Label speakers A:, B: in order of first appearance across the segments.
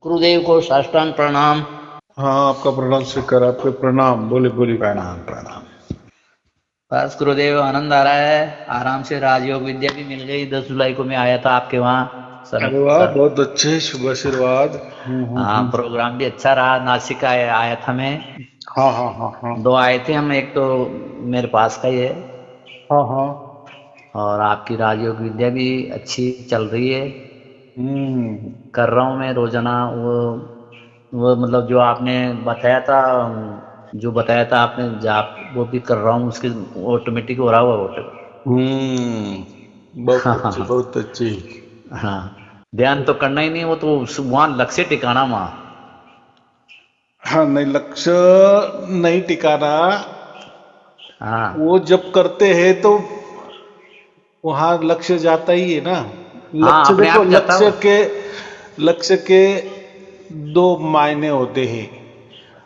A: गुरुदेव को साष्टांग प्रणाम।
B: हाँ, आपका प्रणाम स्वीकार। आपके प्रणाम। बोले बोले।
A: प्रणाम प्रणाम। बस गुरुदेव, आनंद आ रहा है। आराम से राजयोग विद्या भी मिल गई। 10 जुलाई को मैं आया था आपके वहाँ सर।
B: अरे वाह,
A: सर
B: बहुत अच्छे, शुभ आशीर्वाद।
A: हाँ, प्रोग्राम भी अच्छा रहा। नासिक आया था मैं।
B: हाँ हाँ हाँ हाँ।
A: 2 आए थे हम, एक तो मेरे पास का ही है।
B: हाँ हाँ।
A: और आपकी राजयोग विद्या भी अच्छी चल रही है।
B: हम्म।
A: कर रहा हूँ मैं रोजाना। वो मतलब जो आपने बताया था, जो बताया था आपने जाप, वो भी कर रहा हूँ। उसके ऑटोमेटिक हो रहा हुआ ऑटो।
B: बहुत
A: हाँ हाँ
B: अच्छे,
A: हाँ
B: बहुत अच्छे।
A: हाँ। ध्यान तो करना ही नहीं, वो तो वहाँ लक्ष्य टिकाना वहाँ।
B: हाँ, नहीं लक्ष्य नहीं टिकाना।
A: हाँ
B: वो जब करते हैं तो वहां लक्ष्य जाता ही है ना।
A: हाँ,
B: लक्ष्य
A: अपने आप
B: देखो,
A: ही जाता हो।
B: लक्ष्य के दो मायने होते हैं।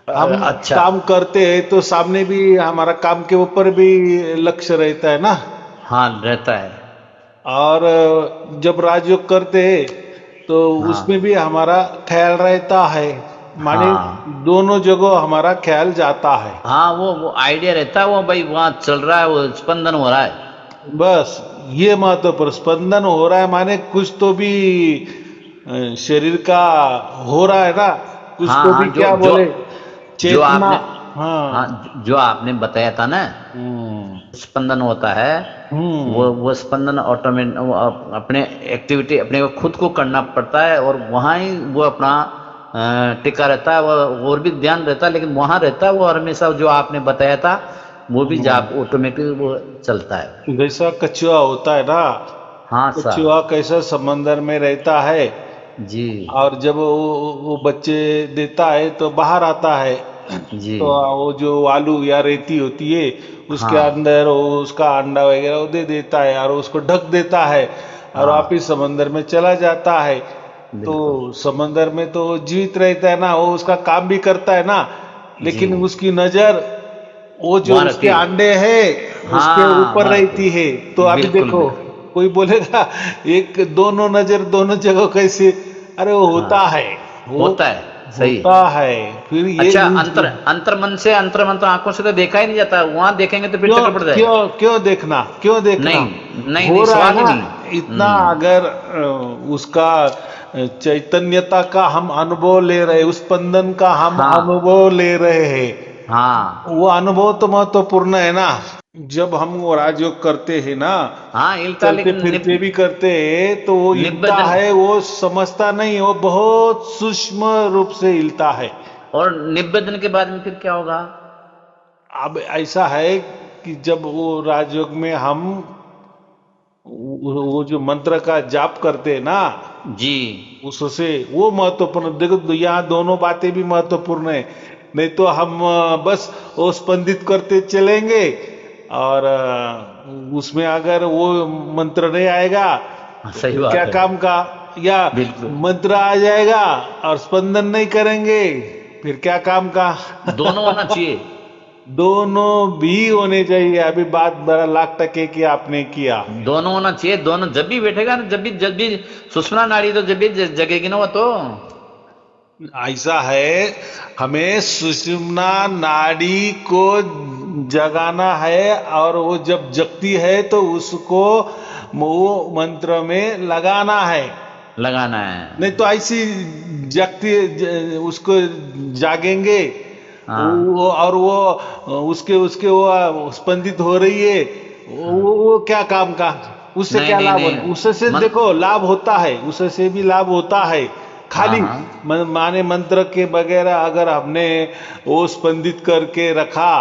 B: हम
A: अच्छा।
B: काम करते हैं तो सामने भी हमारा काम के ऊपर भी लक्ष्य रहता है ना।
A: हाँ, रहता है।
B: और जब राजयोग करते हैं तो उसमें
A: हाँ
B: भी हमारा ख्याल रहता है। माने
A: हाँ
B: दोनों जगह हमारा ख्याल जाता है।
A: हाँ, वो आइडिया रहता है। वो भाई वहाँ चल रहा है, वो स्पंदन हो रहा है।
B: बस ये महत्वपूर्ण स्पंदन हो रहा है, माने कुछ तो भी शरीर का हो रहा है ना। कुछ
A: हाँ
B: तो
A: हाँ,
B: भी
A: जो
B: क्या
A: जो
B: बोले,
A: जो
B: चेतना।
A: आपने,
B: हाँ।
A: हाँ, जो आपने बताया था ना,
B: हम्म
A: स्पंदन होता है।
B: हम्म
A: वो स्पंदन ऑटोमेट अपने एक्टिविटी अपने को खुद को करना पड़ता है, और वहाँ ही वो अपना टिका रहता है। वो और भी ध्यान रहता है, लेकिन वहाँ रहता है वो हमेशा। जो आपने बताया था वो भी जाप
B: हम्म।
A: ऑटोमेटिक वो चलता है।
B: जैसा कछुआ होता है ना,
A: हाँ सर।
B: कछुआ कैसा समंदर में रहता है,
A: जी
B: और जब वो बच्चे देता है तो बाहर आता है।
A: जी।
B: तो वो जो आलू या रेती होती है उसके
A: हाँ,
B: अंदर वो उसका अंडा वगैरह वो दे देता है और उसको ढक देता है, और
A: हाँ,
B: वापिस समंदर में चला जाता है। तो
A: बिल्कुल।
B: समंदर में तो वो जीवित रहता है ना, वो उसका काम भी करता है ना।
A: जी,
B: लेकिन उसकी नजर वो जो
A: वहाँ
B: उसके
A: रहती है।
B: अंडे हैं उसके
A: हाँ,
B: ऊपर
A: वहाँ रहती
B: रहती है। तो
A: है।
B: अभी
A: बिल्कुल
B: देखो,
A: बिल्कुल।
B: कोई बोलेगा एक दोनों नजर दोनों जगह कैसे। अरे वो
A: हाँ,
B: होता है, वो
A: होता है, सही।
B: होता है। फिर ये
A: अच्छा, अंतर अंतर मन से, अंतर मंत्र आंखों से तो देखा ही नहीं जाता। वहां देखेंगे तो फिर
B: क्यों
A: चक्कर पड़ जाएगा।
B: क्यों क्यों देखना, क्यों देखना।
A: नहीं नहीं
B: हो
A: नहीं,
B: रहा है
A: सवाल ही
B: ना।
A: नहीं।
B: इतना अगर उसका चैतन्यता का हम अनुभव ले रहे, उस स्पंदन का हम
A: हाँ
B: अनुभव ले रहे हैं,
A: हाँ
B: वो अनुभव तो महत्वपूर्ण है ना। जब हम वो राजयोग करते हैं ना,
A: हाँ, हिलता,
B: चलते
A: लेकिन
B: फिरते भी करते हैं तो वो हिलता
A: निब्बन।
B: है, वो समझता नहीं, वो बहुत सूक्ष्म रूप से हिलता है।
A: और 90 दिन के बाद में फिर क्या होगा?
B: अब ऐसा है कि जब वो राजयोग में हम वो जो मंत्र का जाप करते हैं ना,
A: जी।
B: उससे वो महत्वपूर्ण। देखो यहाँ दोनों बातें भी महत्वपूर्ण है। नहीं तो हम बस वो स्पंदित करते चलेंगे, और उसमें अगर वो मंत्र नहीं आएगा
A: हाँ,
B: तो
A: सही
B: फिर क्या
A: बात है।
B: काम का। या
A: बिल्कुल।
B: मंत्र आ जाएगा और स्पंदन नहीं करेंगे, फिर क्या काम का।
A: दोनों होना चाहिए।
B: दोनों भी होने चाहिए। अभी बात बड़ा लाख टके की आपने किया।
A: दोनों होना चाहिए। दोनों जब भी बैठेगा ना, जब भी सुषुम्ना नाड़ी तो जब भी जगेगी ना वो तो।
B: ऐसा है, हमें सुषुम्ना नाड़ी को जगाना है, और वो जब जगती है तो उसको वो मंत्र में लगाना है।
A: लगाना
B: नहीं
A: है।
B: तो ऐसी जगती उसको जागेंगे
A: हाँ,
B: और वो उसके उसके वो स्पंदित हो रही है, वो क्या काम का। उससे
A: नहीं
B: क्या
A: नहीं
B: लाभ
A: नहीं।
B: होना, उससे से
A: मन।
B: देखो लाभ होता है, उससे से भी लाभ होता है।
A: हाँ
B: खाली
A: हाँ।
B: माने मंत्र के बगैर अगर हमने वो स्पंदित करके रखा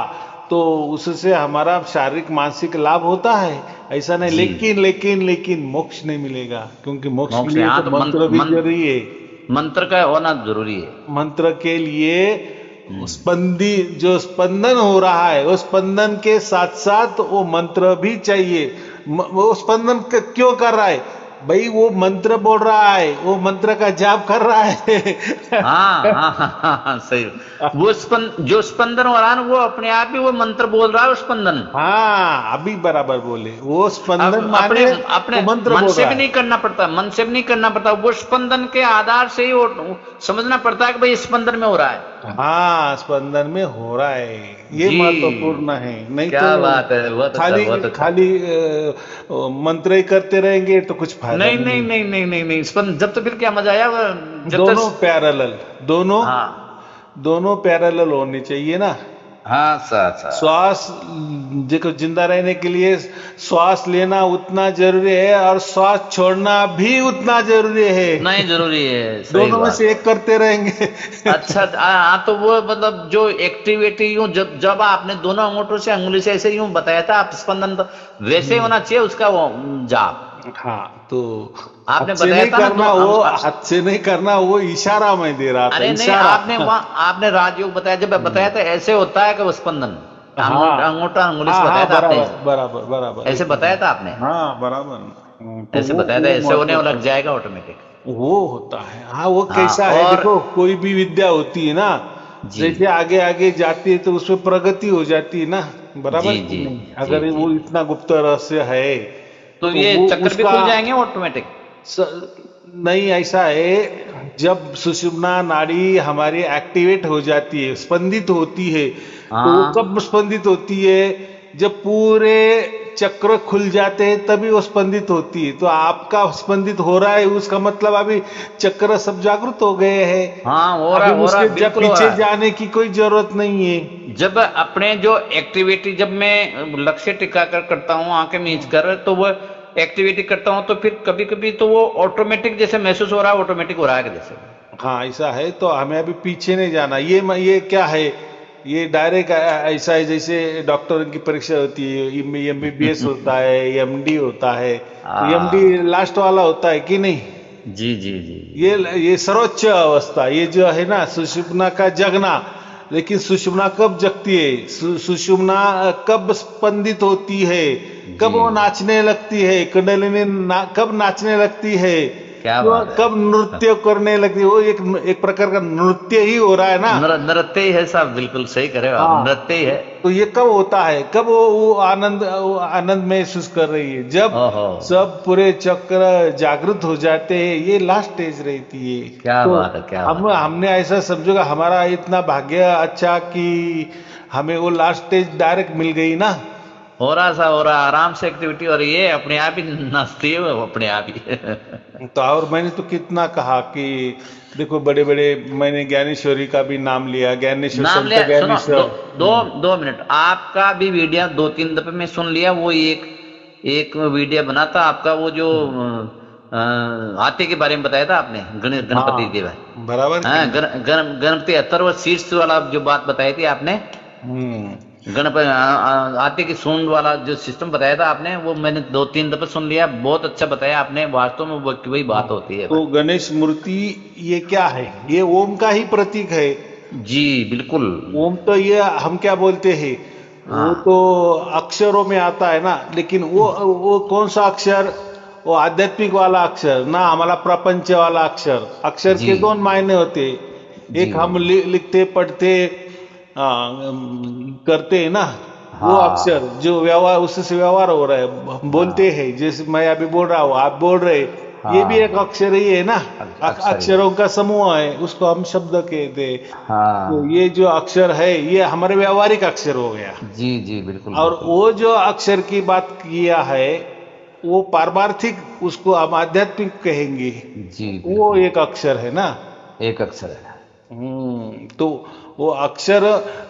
B: तो उससे हमारा शारीरिक मानसिक लाभ होता है, ऐसा नहीं।
A: जी।
B: लेकिन लेकिन लेकिन मोक्ष नहीं मिलेगा, क्योंकि मोक्ष के
A: मोक्ष
B: लिए
A: यहाँ
B: तो
A: तो
B: मंत्र भी जरूरी है।
A: मंत्र का होना जरूरी है।
B: मंत्र के लिए
A: हम्म।
B: स्पंदी जो स्पंदन हो रहा है, वो स्पंदन के साथ साथ वो मंत्र भी चाहिए। वो स्पंदन क्यों कर रहा है, भाई वो मंत्र बोल रहा है, वो मंत्र का जाप कर रहा है।
A: हाँ हाँ हाँ हाँ हाँ, सही। वो जो स्पंदन हो रहा है ना, वो अपने आप ही वो मंत्र बोल रहा है, वो स्पंदन।
B: हाँ अभी बराबर बोले, वो स्पंदन
A: अब अपने
B: माने
A: अपने
B: वो मंत्र
A: मन
B: बोल
A: से
B: रहा
A: भी
B: है।
A: नहीं करना पड़ता, मन से भी नहीं करना पड़ता, वो स्पंदन के आधार से ही वो समझना पड़ता है कि भाई स्पंदन में हो रहा है।
B: हाँ स्पंदन में हो रहा है, ये
A: जी,
B: महत्वपूर्ण है। नहीं तो
A: क्या बात है, बहुत अच्छा,
B: खाली
A: बहुत अच्छा।
B: खाली मंत्र ही करते रहेंगे तो कुछ फायदा
A: नहीं
B: नहीं
A: नहीं नहीं नहीं नहीं नहीं, स्पंदन जब तो फिर क्या मजा आया
B: है।
A: जब
B: दोनों
A: तक।
B: पैरेलल, दोनों
A: हाँ
B: दोनों पैरेलल होनी चाहिए ना।
A: हाँ, साथ साथ।
B: श्वास, देखो जिंदा रहने के लिए श्वास लेना उतना जरूरी है और श्वास छोड़ना भी उतना जरूरी है।
A: नहीं, जरूरी है, सही
B: दोनों में
A: बात।
B: से एक करते रहेंगे।
A: अच्छा, हाँ, तो वो मतलब जो एक्टिविटी यूं जब जब आपने दोनों अंगूठों से अंगुली से ऐसे यूं बताया था आप स्पंदन, तो वैसे ही होना चाहिए उसका वो जाप।
B: हाँ तो
A: आपने
B: हाथ से
A: बताया
B: नहीं
A: था ना
B: करना, वो हाथ से नहीं करना, वो इशारा मैं दे रहा था,
A: अरे नहीं,
B: इशारा।
A: आपने वहाँ आपने राजयोग बताया, जब बताया था ऐसे होता है कि वो स्पंदन,
B: हाँ
A: अंगूठा अंगुली से
B: हाँ
A: बताया
B: हाँ
A: था आपने,
B: बराबर बराबर बराबर
A: ऐसे
B: एकदम।
A: बताया था आपने,
B: हाँ बराबर। तो
A: ऐसे बताया था,
B: वो
A: ऐसे होने लग
B: महत्वपूर्ण
A: जाएगा ऑटोमेटिक।
B: वो होता है। हाँ वो
A: हाँ,
B: कैसा है,
A: और
B: देखो कोई भी विद्या होती है ना,
A: जी
B: जैसे आगे आगे जाती है तो उसमें प्रगति हो जाती है ना, बराबर
A: जी
B: कि
A: जी
B: नहीं?
A: जी
B: अगर
A: जी,
B: वो इतना गुप्त रहस्य है
A: तो
B: तो
A: ये
B: वो
A: चक्कर भी
B: उसका
A: खुल जाएंगे ऑटोमेटिक।
B: स, नहीं ऐसा है, जब सुषुम्ना नाड़ी हमारी एक्टिवेट हो जाती है, स्पंदित होती है, तो वो
A: हाँ
B: कब स्पंदित होती है? जब पूरे चक्र खुल जाते हैं तभी वो स्पंदित होती है। तो आपका स्पंदित हो रहा है, उसका मतलब अभी चक्र सब जागृत हो गए हैं,
A: हाँ,
B: अभी
A: हो रहा
B: उसके
A: है,
B: जब
A: बिल्कुल हो
B: पीछे
A: रहा है।
B: जाने की कोई जरूरत नहीं है।
A: जब अपने जो एक्टिविटी, जब मैं लक्ष्य टिका कर करता हूँ आंखें मीच कर, तो वो एक्टिविटी करता हूँ, तो फिर कभी कभी तो वो ऑटोमेटिक जैसे महसूस हो रहा है, ऑटोमेटिक हो रहा है कि जैसे।
B: हाँ ऐसा है, तो हमें अभी पीछे नहीं जाना। ये क्या है, ये डायरेक्ट ऐसा है जैसे डॉक्टर की परीक्षा होती है, एमबीबीएस होता है, एमडी होता है, तो एमडी
A: हाँ
B: लास्ट वाला होता है कि नहीं?
A: जी जी जी
B: ये सर्वोच्च अवस्था, ये जो है ना सुषुम्ना का जगना। लेकिन सुषुम्ना कब जगती है, सुषुम्ना कब स्पंदित होती है,
A: जी,
B: कब वो नाचने लगती है, कुंडलिनी कब नाचने लगती है,
A: क्या
B: वो
A: बात
B: कब
A: है।
B: नृत्य करने लगती है? वो एक प्रकार का नृत्य ही हो रहा है ना।
A: नृत्य ही है साहब, बिल्कुल सही करे हो आप,
B: हाँ
A: नृत्य ही है।
B: तो ये कब होता है, कब वो आनंद महसूस कर रही है? जब
A: ओहो,
B: सब पूरे चक्र जागृत हो जाते हैं, ये लास्ट स्टेज रहती है।
A: क्या
B: तो
A: बात है, क्या
B: हम
A: बात है।
B: हमने ऐसा समझो कि हमारा इतना भाग्य अच्छा कि हमें वो लास्ट स्टेज डायरेक्ट मिल गई ना।
A: हो रहा सा, हो रहा, आराम से एक्टिविटी हो रही है, अपने आप ही नाचती है वो, अपने आप ही।
B: तो और मैंने तो कितना कहा कि देखो बड़े बड़े, मैंने ज्ञानेश्वरी का भी नाम लिया, ज्ञानेश्वर
A: नाम
B: संत
A: लिया, सुनो, दो
B: ज्ञानेश्वर।
A: दो 2 मिनट, आपका भी वीडियो 2-3 दफे मैं सुन लिया, वो एक एक वीडियो बना था आपका, वो जो हाथी के बारे में बताया था आपने, गणपति के बारे।
B: हाँ बराबर कि
A: हाँ,
B: नहीं?
A: गणपति अथर्व शीर्ष वाला जो बात बताई थी आपने,
B: हम्म।
A: गणपति हाथी की सूंड वाला जो सिस्टम बताया था आपने, वो मैंने 2-3 दफे सुन लिया, बहुत अच्छा बताया आपने, वास्तव में वो वही बात होती है
B: तो
A: भाई।
B: गणेश मूर्ति ये क्या है? ये ओम का ही प्रतीक है।
A: जी बिल्कुल।
B: ओम तो ये हम क्या बोलते हैं, वो
A: हाँ
B: तो अक्षरों में आता है ना, लेकिन वो कौन सा अक्षर? वो आध्यात्मिक वाला अक्षर ना, हमारा प्रपंच वाला अक्षर। अक्षर
A: जी
B: के दो मायने होते हैं,
A: जी
B: एक हम लिखते पढ़ते करते हैं ना, वो अक्षर
A: हाँ
B: जो व्यवहार, उससे व्यवहार हो रहा है, हम बोलते
A: हाँ
B: हैं, जैसे मैं अभी बोल रहा हूँ, आप बोल रहे, ये भी एक
A: हाँ,
B: अक्षर ही है ना।
A: अक्षर ही है।
B: अक्षरों का समूह है, उसको हम शब्द कहते हैं। तो
A: हाँ
B: ये जो अक्षर है ये हमारे व्यवहारिक अक्षर हो गया।
A: जी जी, बिल्कुल
B: और
A: बिल्कुल।
B: वो जो अक्षर की बात किया है वो पारमार्थिक, उसको हम आध्यात्मिक कहेंगे,
A: जी
B: वो
A: बिल्कुल,
B: एक अक्षर है ना।
A: एक अक्षर है।
B: तो वो अक्षर,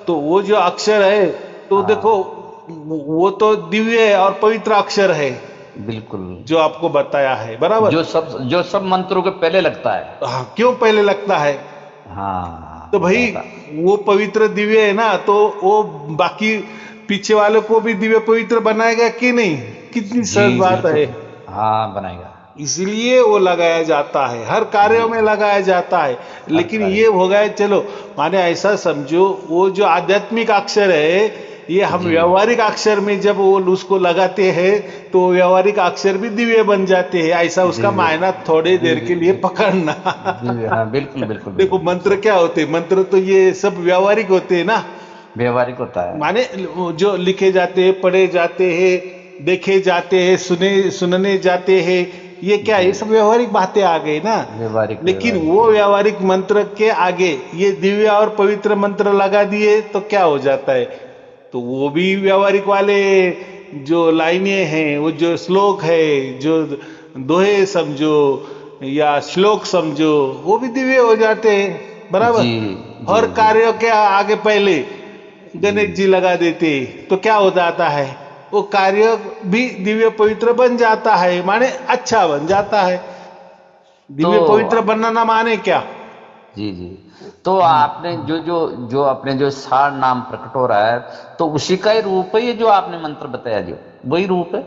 B: तो वो जो अक्षर है, तो देखो
A: हाँ
B: वो तो दिव्य और पवित्र अक्षर है
A: बिल्कुल,
B: जो आपको बताया है, बराबर।
A: जो सब मंत्रों के पहले लगता है।
B: हाँ क्यों पहले लगता है? तो
A: हाँ,
B: भाई
A: बताता।
B: वो पवित्र दिव्य है ना, तो वो बाकी पीछे वाले को भी दिव्य पवित्र बनाएगा कि नहीं? कितनी
A: जी
B: सहज बात
A: बिल्कुल,
B: है।
A: हाँ बनाएगा।
B: इसलिए वो लगाया जाता है, हर कार्यों
A: जी,
B: में लगाया जाता है।
A: हर
B: लेकिन
A: कार्य
B: ये
A: में।
B: हो गया, चलो माने ऐसा समझो, वो जो आध्यात्मिक अक्षर है ये हम व्यवहारिक अक्षर में जब वो उसको लगाते हैं तो व्यवहारिक अक्षर भी दिव्य बन जाते हैं, ऐसा उसका
A: दिव्य।
B: मायना थोड़ी देर
A: जी
B: के
A: जी
B: लिए
A: जी
B: पकड़ना।
A: जी, हाँ बिल्कुल बिल्कुल
B: देखो
A: बिल्कुल
B: मंत्र क्या होते हैं, मंत्र तो ये सब व्यवहारिक होते हैं ना,
A: व्यवहारिक होता है।
B: माने जो लिखे जाते हैं, पढ़े जाते हैं, देखे जाते हैं, सुनने जाते हैं, ये क्या,
A: जी
B: ये सब व्यवहारिक बातें आ गई ना।
A: व्यवहारिक
B: लेकिन
A: व्यवहारिक
B: वो
A: है।
B: व्यवहारिक मंत्र के आगे ये दिव्य और पवित्र मंत्र लगा दिए तो क्या हो जाता है, तो वो भी व्यवहारिक वाले जो लाइनें हैं, वो जो श्लोक है, जो दोहे समझो या श्लोक समझो, वो भी दिव्य हो जाते हैं, बराबर।
A: जी जी
B: हर
A: जी
B: कार्य के आगे पहले
A: जी
B: गणेश जी लगा देते तो क्या हो जाता है, वो कार्य भी दिव्य पवित्र बन जाता है, माने अच्छा बन जाता है।
A: तो
B: दिव्य पवित्र बनना माने क्या।
A: जी जी, तो आपने जो जो जो अपने जो सार नाम प्रकट हो रहा है, तो उसी का ही रूप है ये जो आपने मंत्र बताया, जो वही रूप है।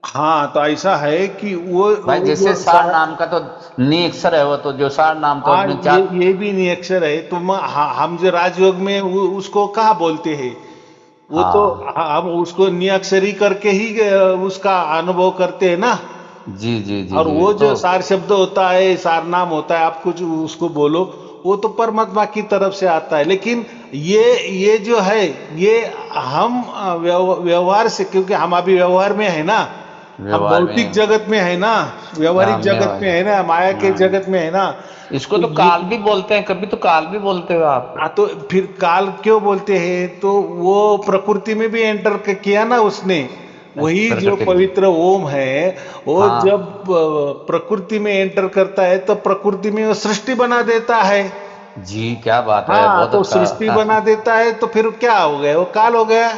B: हाँ तो ऐसा है कि
A: भाई
B: वो
A: जैसे
B: जो
A: सार नाम का तो नी अक्षर है, वो तो जो सार नाम तो
B: हाँ
A: अपने चार।
B: ये भी नहीं अक्षर है, तो हम जो राजयोग में उसको कहा बोलते हैं, वो तो
A: हाँ
B: हम उसको नियक्षरी करके ही उसका अनुभव करते हैं ना।
A: जी जी जी
B: और
A: जी,
B: वो
A: तो
B: जो सार शब्द होता है, सार नाम होता है, आप कुछ उसको बोलो, वो तो परमात्मा की तरफ से आता है। लेकिन ये जो है, ये हम व्यवहार से, क्योंकि हम अभी व्यवहार में है ना, हम
A: व्यवहार
B: भौतिक
A: में
B: जगत में है ना, व्यवहारिक जगत में है ना, माया के
A: हाँ,
B: जगत में है ना,
A: इसको
B: तो
A: तो
B: ये
A: काल भी बोलते हैं, कभी तो काल भी बोलते हो आप।
B: हाँ, तो फिर काल क्यों बोलते हैं, तो वो प्रकृति में भी एंटर किया ना उसने, वही जो
A: प्रकृति में।
B: पवित्र ओम है, वो
A: हाँ
B: जब प्रकृति में एंटर करता है तो प्रकृति में वो सृष्टि बना देता है।
A: जी, क्या बात है,
B: हाँ
A: बहुत
B: तो सृष्टि
A: अच्छा।
B: बना देता है तो फिर क्या हो गया, वो काल हो गया।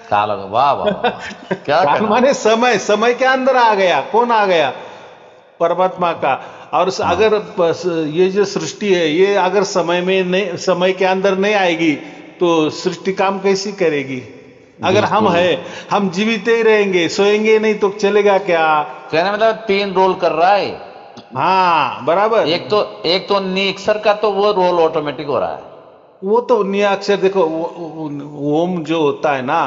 A: काल हो गया, वाह वाह वाह वाह, क्या
B: काल
A: कहना।
B: माने समय, समय के अंदर आ गया, कौन आ गया, परमात्मा का। और
A: हाँ
B: अगर ये जो सृष्टि है, ये अगर समय में नहीं, समय के अंदर नहीं आएगी तो सृष्टि काम कैसी करेगी। अगर हम
A: बिल्कुल,
B: है, हम जीवित ही रहेंगे, सोएंगे नहीं तो चलेगा क्या।
A: कहने मतलब तीन रोल कर रहा है।
B: हाँ बराबर।
A: एक तो नीक्सर का तो वो रोल ऑटोमेटिक हो रहा है।
B: वो तो नियाक्षर देखो, ओम जो होता है ना,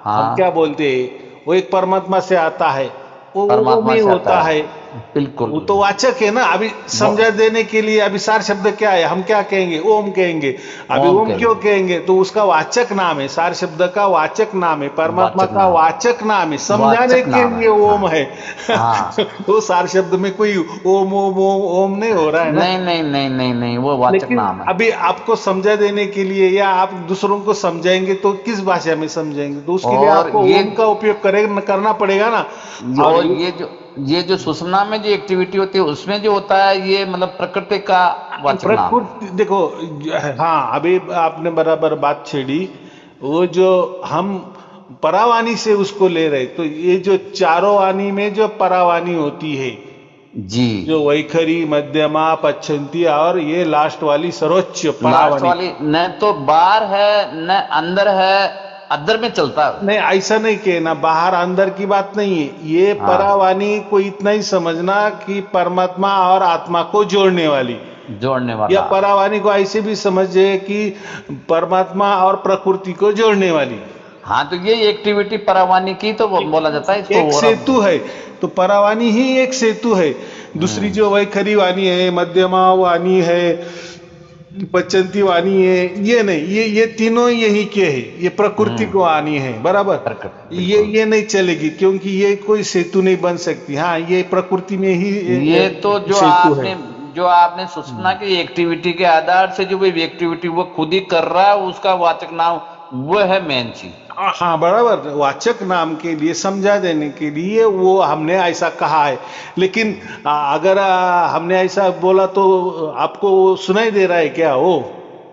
B: हम क्या
A: हाँ
B: बोलते हैं, वो एक परमात्मा से आता है, वो ओम
A: परमात्मा
B: ही
A: से आता
B: होता है।
A: है, बिल्कुल।
B: वो तो वाचक है ना, अभी
A: वो
B: समझा देने के लिए, अभी सार शब्द क्या है, हम क्या कहेंगे, ओम कहेंगे। अभी
A: ओम
B: ओम क्यों
A: कहेंगे,
B: कहेंगे, तो उसका वाचक नाम है, सार शब्द का वाचक नाम है, परमात्मा
A: वाचक
B: का
A: नाम,
B: वाचक नाम है, समझाने
A: वाचक
B: के
A: नाम है,
B: लिए
A: हाँ
B: ओम है।
A: हाँ।
B: वो सार शब्द में कोई ओम ओम ओम ओम नहीं हो रहा है ना।
A: नहीं नहीं नहीं नहीं नहीं, वो वाचक
B: लेकिन
A: नाम है।
B: अभी आपको समझा देने के लिए, या आप दूसरों को समझाएंगे तो किस भाषा में समझाएंगे, तो उसके लिए
A: और
B: आपको
A: ये
B: ओम का उपयोग करना पड़ेगा ना। और
A: और ये जो सुषुम्ना में जो एक्टिविटी होती है उसमें जो होता है, ये मतलब प्रकृति का वाचक नाम है।
B: प्रकृति देखो, हाँ अभी आपने बराबर बात छेड़ी, वो जो हम परावानी से उसको ले रहे, तो ये जो चारों वाणी में जो परावानी होती है,
A: जी,
B: जो वैखरी, मध्यमा, पच्छंती और ये लास्ट वाली सर्वोच्च
A: लास्ट
B: परावानी।
A: वाली न तो बाहर है न अंदर है, अदर में चलता है।
B: नहीं ऐसा नहीं कहना, बाहर अंदर की बात नहीं है, ये
A: हाँ,
B: परावानी को इतना ही समझना कि परमात्मा और आत्मा को जोड़ने वाली,
A: जोड़ने
B: या
A: वाला।
B: परावानी को ऐसे भी समझे कि परमात्मा और प्रकृति को जोड़ने वाली।
A: हाँ, तो ये एक्टिविटी परावानी की तो बोला जाता है इसको,
B: एक
A: और अब
B: सेतु है, तो परावानी ही एक सेतु है। दूसरी जो वैखरी वाणी है, मध्यमा वाणी है, पच्चंती वाणी है, ये नहीं, ये तीनों यही के है, ये प्रकृति को आनी है, बराबर।
A: प्रकृति,
B: ये
A: बिल्कुल।
B: ये नहीं चलेगी, क्योंकि ये कोई सेतु नहीं बन सकती। हाँ ये प्रकृति में ही
A: ये तो
B: सेतु है।
A: जो आपने सुषुम्ना की एक्टिविटी के आधार से जो भी एक्टिविटी वो खुद ही कर रहा है, उसका वाचक नाम वो है मेन चीज।
B: हाँ बराबर, वाचक नाम के लिए समझा देने के लिए वो हमने ऐसा कहा है। लेकिन अगर हमने ऐसा बोला तो आपको सुनाई दे रहा है क्या वो,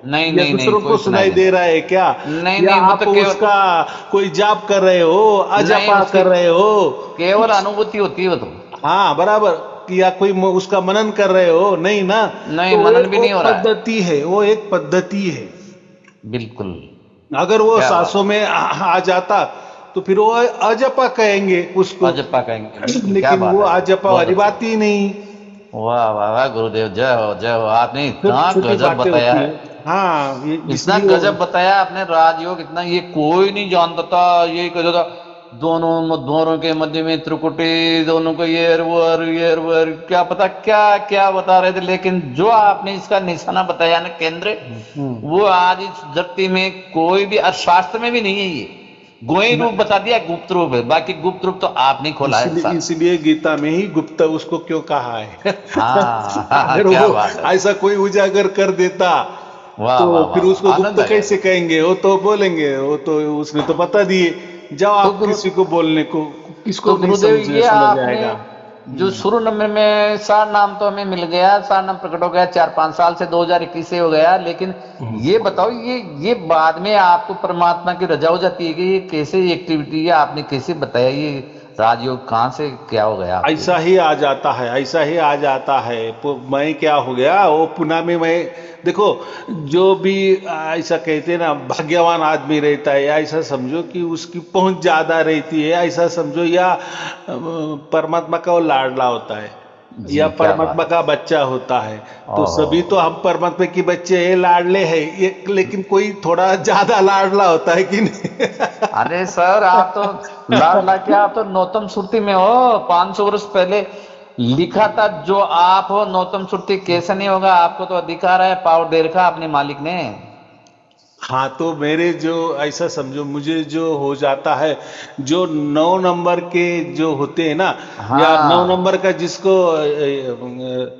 A: नहीं
B: या
A: नहीं नहीं,
B: दूसरों को
A: कोई सुनाई
B: सुनाई
A: नहीं
B: दे
A: देता।
B: रहा है क्या,
A: नहीं
B: या
A: नहीं, वो
B: आप
A: तो केवल,
B: उसका कोई जाप कर रहे हो,
A: नहीं
B: अजपा
A: उसकी
B: कर रहे हो
A: केवल
B: कुछ।
A: अनुभूति होती है वो तो।
B: हाँ बराबर, कि या कोई उसका मनन कर रहे हो, नहीं ना।
A: नहीं,
B: तो
A: मनन भी
B: वो
A: नहीं हो रहा है,
B: पद्धति है, वो एक पद्धति है।
A: बिल्कुल।
B: अगर वो
A: क्या बात,
B: सांसों में आ जाता तो फिर वो अजपा कहेंगे उसको।
A: अजप्पा कहेंगे, बिल्कुल, क्या
B: लेकिन
A: बात
B: वो
A: है,
B: अजपा
A: बहुत
B: वाली
A: अच्छा।
B: बात ही नहीं।
A: वाह वाह वाह गुरुदेव, जय हो जय हो, आपने
B: छोटी
A: इतना
B: छोटी
A: गजब
B: बातें
A: बताया
B: होती
A: है।
B: है। हाँ
A: इतना
B: इसलिए
A: गजब बताया आपने राजयोग, इतना ये कोई नहीं जानता था। ये कहता था दोनों दोनों के मध्य में त्रिकुटी, दोनों को ये वर क्या पता क्या क्या बता रहे थे, लेकिन जो आपने इसका निशाना बताया ना, केंद्र,
B: हम्म।
A: वो आज इस धरती में कोई भी अर्थशास्त्र में भी नहीं है। ये गोई रूप बता दिया, गुप्त रूप है, बाकी गुप्त रूप तो आपने खोला है
B: इसलिए
A: साहब।
B: इसलिए गीता में ही गुप्त उसको क्यों कहा है।
A: हाँ हाँ,
B: अगर
A: क्या
B: वो
A: बात है।
B: ऐसा कोई उजागर कर देता
A: वाह
B: तो
A: वाह वाह
B: फिर उसको
A: वाह,
B: गुप्त
A: आनंद आ गया
B: कैसे
A: सर।
B: कहेंगे, वो तो बोलेंगे, वो तो उसने तो बता दिए। जाओ
A: तो
B: आप किसी को बोलने को,
A: तो
B: किसको नहीं
A: गुरुदेव, ये
B: समझ
A: आपने
B: आएगा।
A: जो शुरू नंबर में सार नाम तो हमें मिल गया, सार नाम प्रकट हो गया 4-5 साल से, 2021 से हो गया, लेकिन ये बताओ, ये बाद में आपको परमात्मा की रजा हो जाती है कि ये कैसे एक्टिविटी है, आपने कैसे बताया ये राजयोग कहाँ से क्या हो गया आपके?
B: ऐसा ही आ जाता है, ऐसा ही आ जाता है। मैं क्या हो गया, वो पुणे में मैं देखो, जो भी ऐसा कहते हैं ना भाग्यवान आदमी रहता है, ऐसा समझो कि उसकी पहुंच ज्यादा रहती है, ऐसा समझो, या परमात्मा का वो लाडला होता है, या
A: जी, क्या
B: परमात्मा
A: बात
B: का बच्चा होता है।
A: है।
B: तो सभी तो
A: ओहो।
B: हम परमात्मा के बच्चे हैं, लाडले हैं ये, लेकिन कोई थोड़ा ज्यादा लाडला होता है कि नहीं।
A: अरे सर, आप तो लाडला क्या, आप तो नौतम सुर्ती में हो। 500 वर्ष पहले लिखा था, जो आप हो नौतम सुर्ती कैसे नहीं होगा, आपको तो अधिकार है, पावर दे रखा अपने मालिक ने।
B: हाँ तो मेरे जो ऐसा समझो, मुझे जो हो जाता है, जो 9 नंबर के जो होते हैं ना, या 9 नंबर
A: हाँ,
B: का जिसको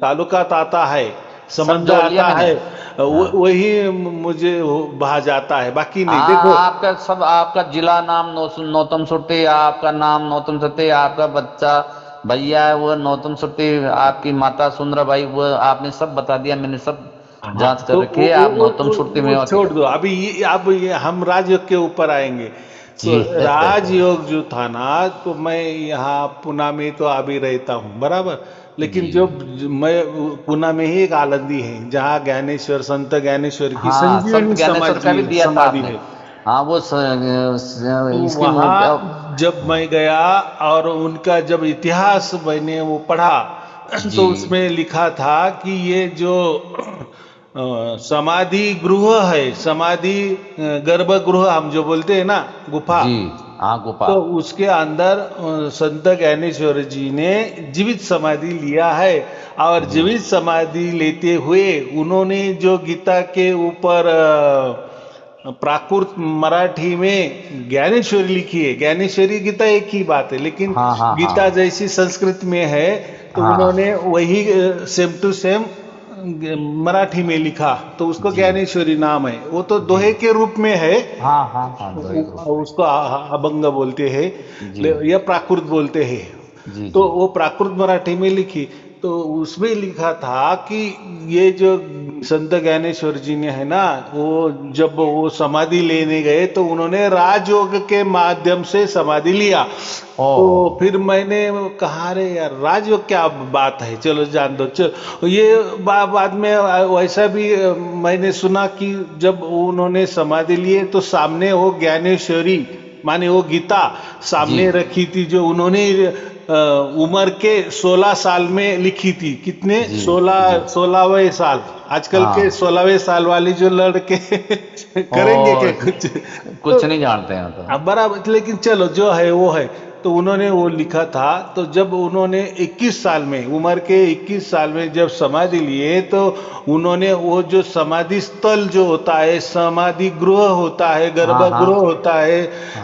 B: ताल्लुकात आता है,
A: सब
B: संबंध
A: जोड़ लिया
B: आता
A: मैंने।
B: है,
A: हाँ
B: वही मुझे बहा जाता है, बाकी नहीं। देखो
A: हाँ, आपका सब, आपका जिला नाम नौतम सुर्ती, आपका नाम नौतम सुर्ती, आपका बच्चा भैया है वो नौतम सुर्ती, आपकी माता सुंदरा बाई, वो आपने सब बता दिया, मैंने सब
B: हाँ
A: जांच कर
B: तो
A: रखी है, आप नौतम सुर्ती में
B: वो
A: हो।
B: छोड़ दो अभी, ये अब ये हम राजयोग के ऊपर आएंगे। तो
A: जी
B: राजयोग जो था ना, तो मैं यहाँ पुणे में तो अभी रहता हूँ बराबर, लेकिन
A: जी।
B: जो मैं पुणे में ही एक आलंदी है जहाँ ज्ञानेश्वर, संत ज्ञानेश्वर की
A: हाँ, संत
B: संजीवनी
A: ज्ञानेश्वर का भी दिया था
B: समाधि
A: आपने।
B: है।
A: हाँ, वो
B: तो
A: इसकी
B: वहाँ जब मैं गया और उनका जब इतिहास मैंने वो पढ़ा,
A: जी।
B: तो उसमें लिखा था कि ये जो समाधि गृह है, समाधि गर्भगृह हम जो बोलते हैं ना, गुफा,
A: जी हाँ, गुफा।
B: तो उसके अंदर संत ज्ञानेश्वर जी ने जीवित समाधि लिया है। और
A: जी
B: जीवित समाधि लेते हुए उन्होंने जो गीता के ऊपर प्राकृत मराठी में ज्ञानेश्वरी लिखी है। ज्ञानेश्वरी गीता एक ही बात है, लेकिन
A: हाँ हाँ
B: गीता
A: हाँ
B: जैसी संस्कृत में है, तो
A: हाँ
B: उन्होंने
A: हाँ।
B: वही सेम टू सेम मराठी में लिखा, तो उसको
A: जी
B: ज्ञानेश्वरी नाम है। वो तो
A: जी।
B: दोहे के रूप में है,
A: हाँ हाँ हाँ, दो ही ग्रुप में।
B: उसको अभंग बोलते हैं
A: जी
B: या प्राकृत बोलते हैं।
A: जी
B: तो
A: जी।
B: वो प्राकृत मराठी में लिखी, तो उसमें लिखा था कि ये जो संत ज्ञानेश्वर जी ने है ना, वो जब वो समाधि लेने गए तो उन्होंने राजयोग के माध्यम से समाधि लिया। तो
A: ओ।
B: फिर मैंने कहा, अरे यार राजयोग क्या बात है, चलो जान दो, चलो ये बाद में वैसा भी मैंने सुना कि जब उन्होंने समाधि लिए तो सामने वो ज्ञानेश्वरी माने वो गीता
A: जी
B: सामने रखी थी, जो उन्होंने उम्र के 16 साल में लिखी थी। कितने,
A: जी जी।
B: 16वें साल। आजकल के
A: हाँ।
B: 16वें साल वाली जो लड़के करेंगे क्या
A: ओ,
B: कुछ। तो
A: कुछ नहीं जानते हैं तो।
B: अब बराबर, लेकिन चलो जो है वो है। तो उन्होंने वो लिखा था, तो जब उन्होंने 21 साल में, उम्र के 21 साल में जब समाधि लिए, तो उन्होंने वो जो समाधि स्थल जो होता है, समाधि गृह होता है,
A: हाँ हाँ
B: गर्भगृह होता है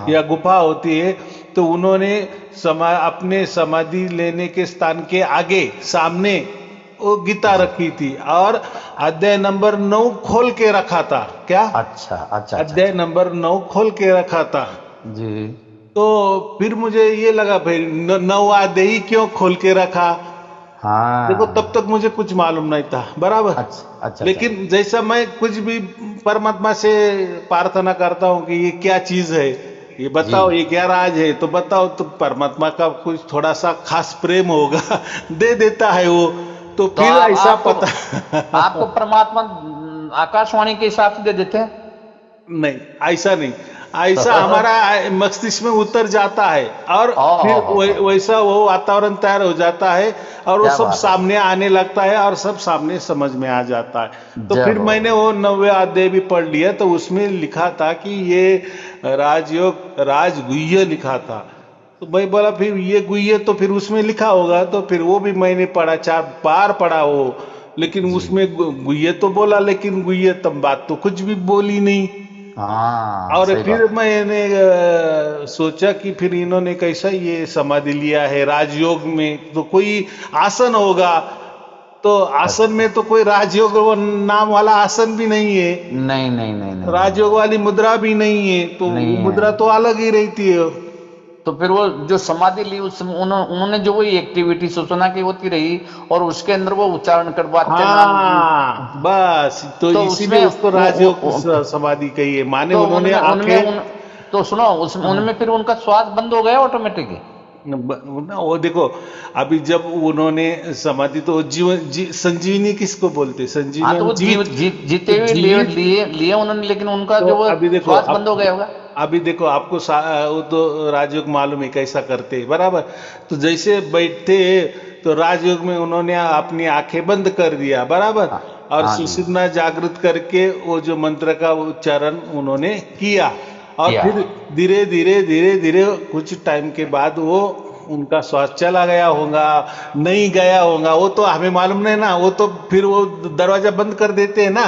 B: या
A: हाँ।
B: गुफा होती है, तो उन्होंने अपने समाधि लेने के स्थान के आगे सामने वो गीता
A: जी।
B: रखी थी, और अध्याय नंबर 9 खोल के रखा था। क्या,
A: अच्छा अच्छा अच्छा
B: अध्याय
A: अच्छा।
B: नंबर 9 खोल के रखा था।
A: जी।
B: तो फिर मुझे ये लगा, भाई 9वां क्यों खोल के रखा। देखो तब
A: हाँ।
B: तक मुझे कुछ मालूम नहीं था बराबर,
A: अच्छा अच्छा अच्छा।
B: लेकिन जैसा मैं कुछ भी परमात्मा से प्रार्थना करता हूँ कि ये क्या चीज है, ये
A: जी।
B: बताओ, ये क्या राज है, तो बताओ, तो परमात्मा का कुछ थोड़ा सा खास प्रेम होगा, दे देता है वो। तो
A: तो
B: फिर
A: आप
B: ऐसा
A: आपको
B: पता
A: आपको परमात्मा आकाशवाणी के हिसाब से दे देते हैं?
B: नहीं, ऐसा नहीं। ऐसा हमारा मस्तिष्क में उतर जाता है और फिर वैसा वो वातावरण तैयार हो जाता है और वो
A: क्या
B: सब
A: बात है।
B: सामने आने लगता है और सब सामने समझ में आ जाता है। तो
A: जय
B: फिर
A: हो।
B: मैंने वो 90 अध्याय भी पढ़ लिया, तो उसमें लिखा था कि ये राजयोग राजगुह्य लिखा था। तो मैं बोला फिर ये गुह्य तो फिर उसमें लिखा होगा, तो फिर वो भी मैंने पढ़ा, 4 बार पढ़ा वो, लेकिन
A: जी।
B: उसमें गुह्य तो बोला, लेकिन गुह्य तब बात तो कुछ भी बोली नहीं।
A: हाँ
B: और
A: सही
B: फिर
A: बात।
B: मैंने सोचा कि फिर इन्होंने कैसा ये समाधि लिया है राजयोग में, तो कोई आसन होगा, तो आसन
A: अच्छा।
B: में तो कोई राजयोग नाम वाला आसन भी नहीं है,
A: नहीं नहीं नहीं नहीं
B: राजयोग वाली मुद्रा भी नहीं है, तो वो
A: नहीं
B: मुद्रा
A: है।
B: तो अलग ही रहती है।
A: तो फिर वो जो समाधि ली उस उन्होंने जो वही एक्टिविटी सूचना की होती रही और उसके अंदर वो उच्चारण कर वाच्य नाम।
B: हाँ बस, तो
A: तो
B: इसीलिए
A: उसमें
B: उसको राजयोग समाधि कही है, माने
A: तो
B: उन्होंने
A: उनमें उनमें
B: आंखें।
A: उन तो सुनो उनमें फिर उनका श्वास बंद हो गया ऑटोमेटिकली।
B: वो देखो, अभी जब उन्होंने समाधि, तो संजीवनी किसको बोलते,
A: हाँ तो
B: संजीवनी
A: वो
B: जीवित।
A: जीते
B: तो
A: हुए लिए
B: जीवित,
A: लिए लिए उन्होंने, लेकिन उनका
B: तो
A: जो वो
B: अभी देखो
A: श्वास बंद हो
B: अब,
A: गया होगा।
B: अभी देखो आपको वो तो राजयोग मालूम है कैसा करते हैं, बराबर। तो जैसे बैठते तो राजयोग में उन्होंने अपनी आंखें बंद कर दिया, बराबर,
A: हाँ
B: और
A: हाँ जी।
B: सुषुम्ना जागृत करके वो जो मंत्र का उच्चारण उन्होंने किया, और
A: किया।
B: फिर धीरे धीरे धीरे धीरे कुछ टाइम के बाद वो उनका श्वास चला गया होगा, नहीं गया होगा, वो तो हमें मालूम नहीं ना, वो तो फिर वो दरवाजा बंद कर देते हैं ना,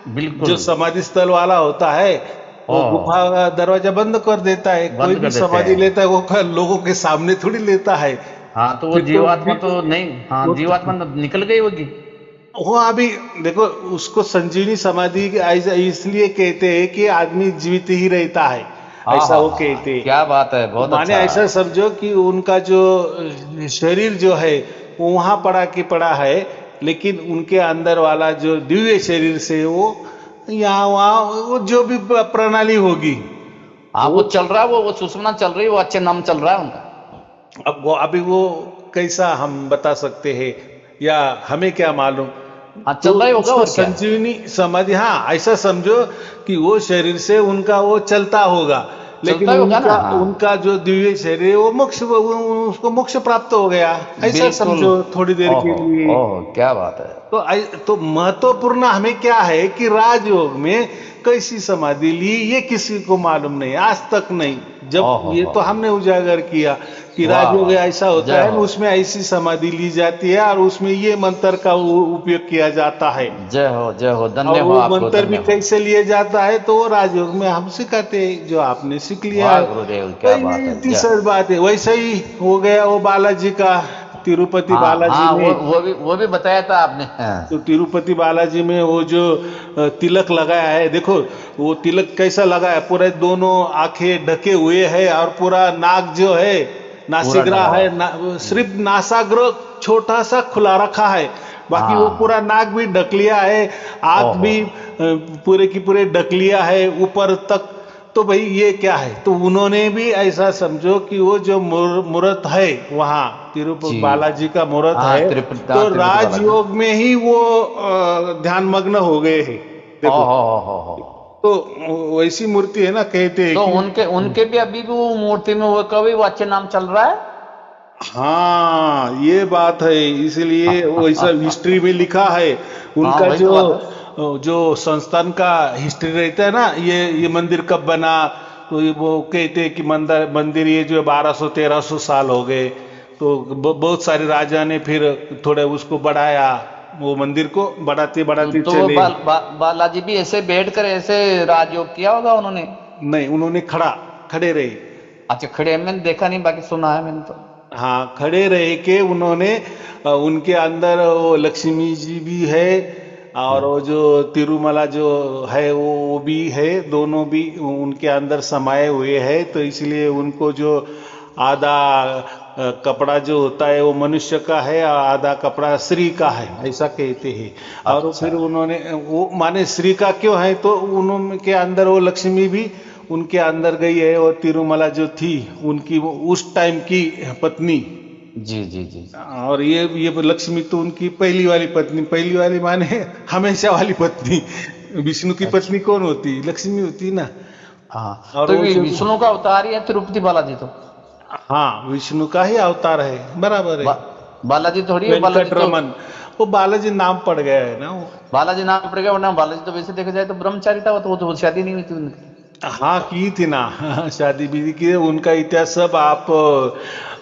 B: जो
A: बिल्कुल।
B: समाधि स्थल वाला होता है
A: ओ
B: वो गुफा का दरवाजा बंद कर देता है। कोई
A: बंद
B: भी
A: कर देते
B: समाधि
A: हैं।
B: लेता है वो लोगों के सामने थोड़ी लेता है।
A: हाँ तो वो
B: फिर तो
A: जीवात्मा
B: फिर
A: तो नहीं, हाँ
B: वो
A: जीवात्मा तो निकल गई होगी।
B: वो अभी देखो, उसको संजीवनी समाधि इसलिए कहते हैं कि आदमी जीवित ही रहता है,
A: हाँ
B: ऐसा
A: हाँ
B: वो
A: हाँ हाँ,
B: कहते हैं।
A: क्या बात है,
B: तो
A: बहुत
B: माने
A: अच्छा।
B: ऐसा समझो कि उनका जो शरीर जो है वो वहां पड़ा की पड़ा है, लेकिन उनके अंदर वाला जो दिव्य शरीर से वो यहाँ वहाँ वो जो भी प्रणाली होगी
A: हाँ वो
B: वो,
A: चल रहा है, वो सुषुम्ना चल रही है, वो अच्छे नाम चल रहा है उनका।
B: अब वो अभी वो कैसा हम बता सकते हैं, या हमें क्या मालूम।
A: हाँ
B: तो
A: चल रहा ही होगा,
B: उसको
A: और क्या।
B: संजीवनी समाधि, हाँ ऐसा समझो कि वो शरीर से उनका वो चलता होगा, लेकिन
A: चलता ही होगा ना,
B: उनका
A: हाँ।
B: उनका जो दिव्य शरीर है वो मोक्ष, उसको मोक्ष प्राप्त हो गया, ऐसा
A: बिल्कुल।
B: समझो थोड़ी देर के
A: ओहो।
B: लिए।
A: ओहो क्या बात है।
B: तो महत्वपूर्ण हमें क्या है कि राजयोग में कैसी समाधि ली ये किसी को मालूम नहीं, आज तक नहीं। जब
A: ओहो
B: ये
A: हो।
B: तो हमने उजागर किया कि
A: वाह
B: राजयोग
A: वाह।
B: ऐसा होता
A: जय
B: है,
A: हो।
B: उसमें ऐसी समाधि ली जाती है और उसमें ये मंत्र का उपयोग किया जाता है।
A: जय हो, धन्य
B: और
A: हो
B: वो
A: आपको,
B: मंत्र भी
A: धन्य हो।
B: कैसे लिया जाता है तो वो राजयोग में हम सिखाते हैं, जो आपने सीख लिया
A: वाह
B: है।
A: गुरुदेव,
B: तो
A: क्या बात
B: ये
A: है, जय।
B: तीसरी बात है, वैसे ही हो गया वो बालाजी का, तिरुपति
A: हाँ
B: बालाजी
A: हाँ,
B: में।
A: वो भी बताया था आपने,
B: तो
A: हाँ।
B: तिरुपति बालाजी में वो जो तिलक लगाया है, देखो वो तिलक कैसा लगा है, पूरे दोनों आंखें ढके हुए है और पूरा नाक जो है,
A: पूरा
B: नासिग्रा
A: ढका हुआ
B: है,
A: है।
B: सिर्फ नासाग्र छोटा सा खुला रखा है, बाकी वो पूरा
A: हाँ।
B: नाक भी ढक लिया है, आंख
A: ओहो।
B: भी पूरे की पूरे ढक लिया है ऊपर तक। तो भाई ये क्या है, तो उन्होंने भी ऐसा समझो कि वो जो मूर्त है वहाँ तिरुपति
A: जी।
B: बालाजी का मूर्त
A: हाँ
B: है, तो
A: तिरुपति बालाजी।
B: राजयोग में ही वो ध्यान मग्न हो गए हैं, देखो।
A: ओहो हो।
B: तो वैसी मूर्ति है ना, कहते हैं
A: तो
B: कि
A: उनके उनके भी अभी भी वो मूर्ति में वो कभी वो अच्छे नाम चल रहा है।
B: हाँ ये बात है, इसलिए वो ऐसा हिस्ट्री में लिखा है
A: हाँ
B: उनका
A: वही तो बात है।
B: जो संस्थान का हिस्ट्री रहता है ना, ये मंदिर कब बना, तो ये वो कहते हैं कि मंदिर ये जो 1200-1300 साल हो गए, तो बहुत सारे राजा ने फिर थोड़ा उसको बढ़ाया, वो मंदिर को बढ़ाते बढ़ाते
A: तो वो
B: चले।
A: बालाजी भी ऐसे बैठ कर ऐसे राजयोग किया होगा उन्होंने।
B: नहीं, उन्होंने खड़े रहे।
A: अच्छा खड़े, मैंने देखा नहीं, बाकी सुना है मैंने तो।
B: हाँ खड़े रह के उन्होंने उनके अंदर वो लक्ष्मी जी भी है और वो जो तिरुमला जो है वो भी है, दोनों भी उनके अंदर समाये हुए हैं। तो इसलिए उनको जो आधा कपड़ा जो होता है वो मनुष्य का है और आधा कपड़ा स्त्री का है, ऐसा कहते हैं। और
A: अच्छा।
B: फिर उन्होंने वो माने स्त्री का क्यों है, तो उनके अंदर वो लक्ष्मी भी उनके अंदर गई है, और तिरुमला जो थी उनकी उस टाइम की पत्नी।
A: जी जी जी।
B: और ये लक्ष्मी तो उनकी पहली वाली पत्नी, पहली वाली माने हमेशा वाली पत्नी। विष्णु की
A: अच्छा।
B: पत्नी कौन होती, लक्ष्मी होती ना।
A: हाँ,
B: और
A: तो
B: वो
A: ये
B: जो
A: विष्णु का अवतार ही है तिरुपति बालाजी तो।
B: हाँ, विष्णु का ही अवतार है, बराबर है।
A: बा, बालाजी थोड़ी है, बालाजी
B: वेंकट
A: तो
B: रमन, वो बालाजी नाम पड़ गया है ना वो।
A: बालाजी नाम पड़ेगा, वरना बालाजी तो वैसे देखा जाए तो ब्रह्मचारी था, वो तो शादी नहीं हुई थी उनकी।
B: हाँ की थी ना शादी भी की, उनका इतिहास सब आप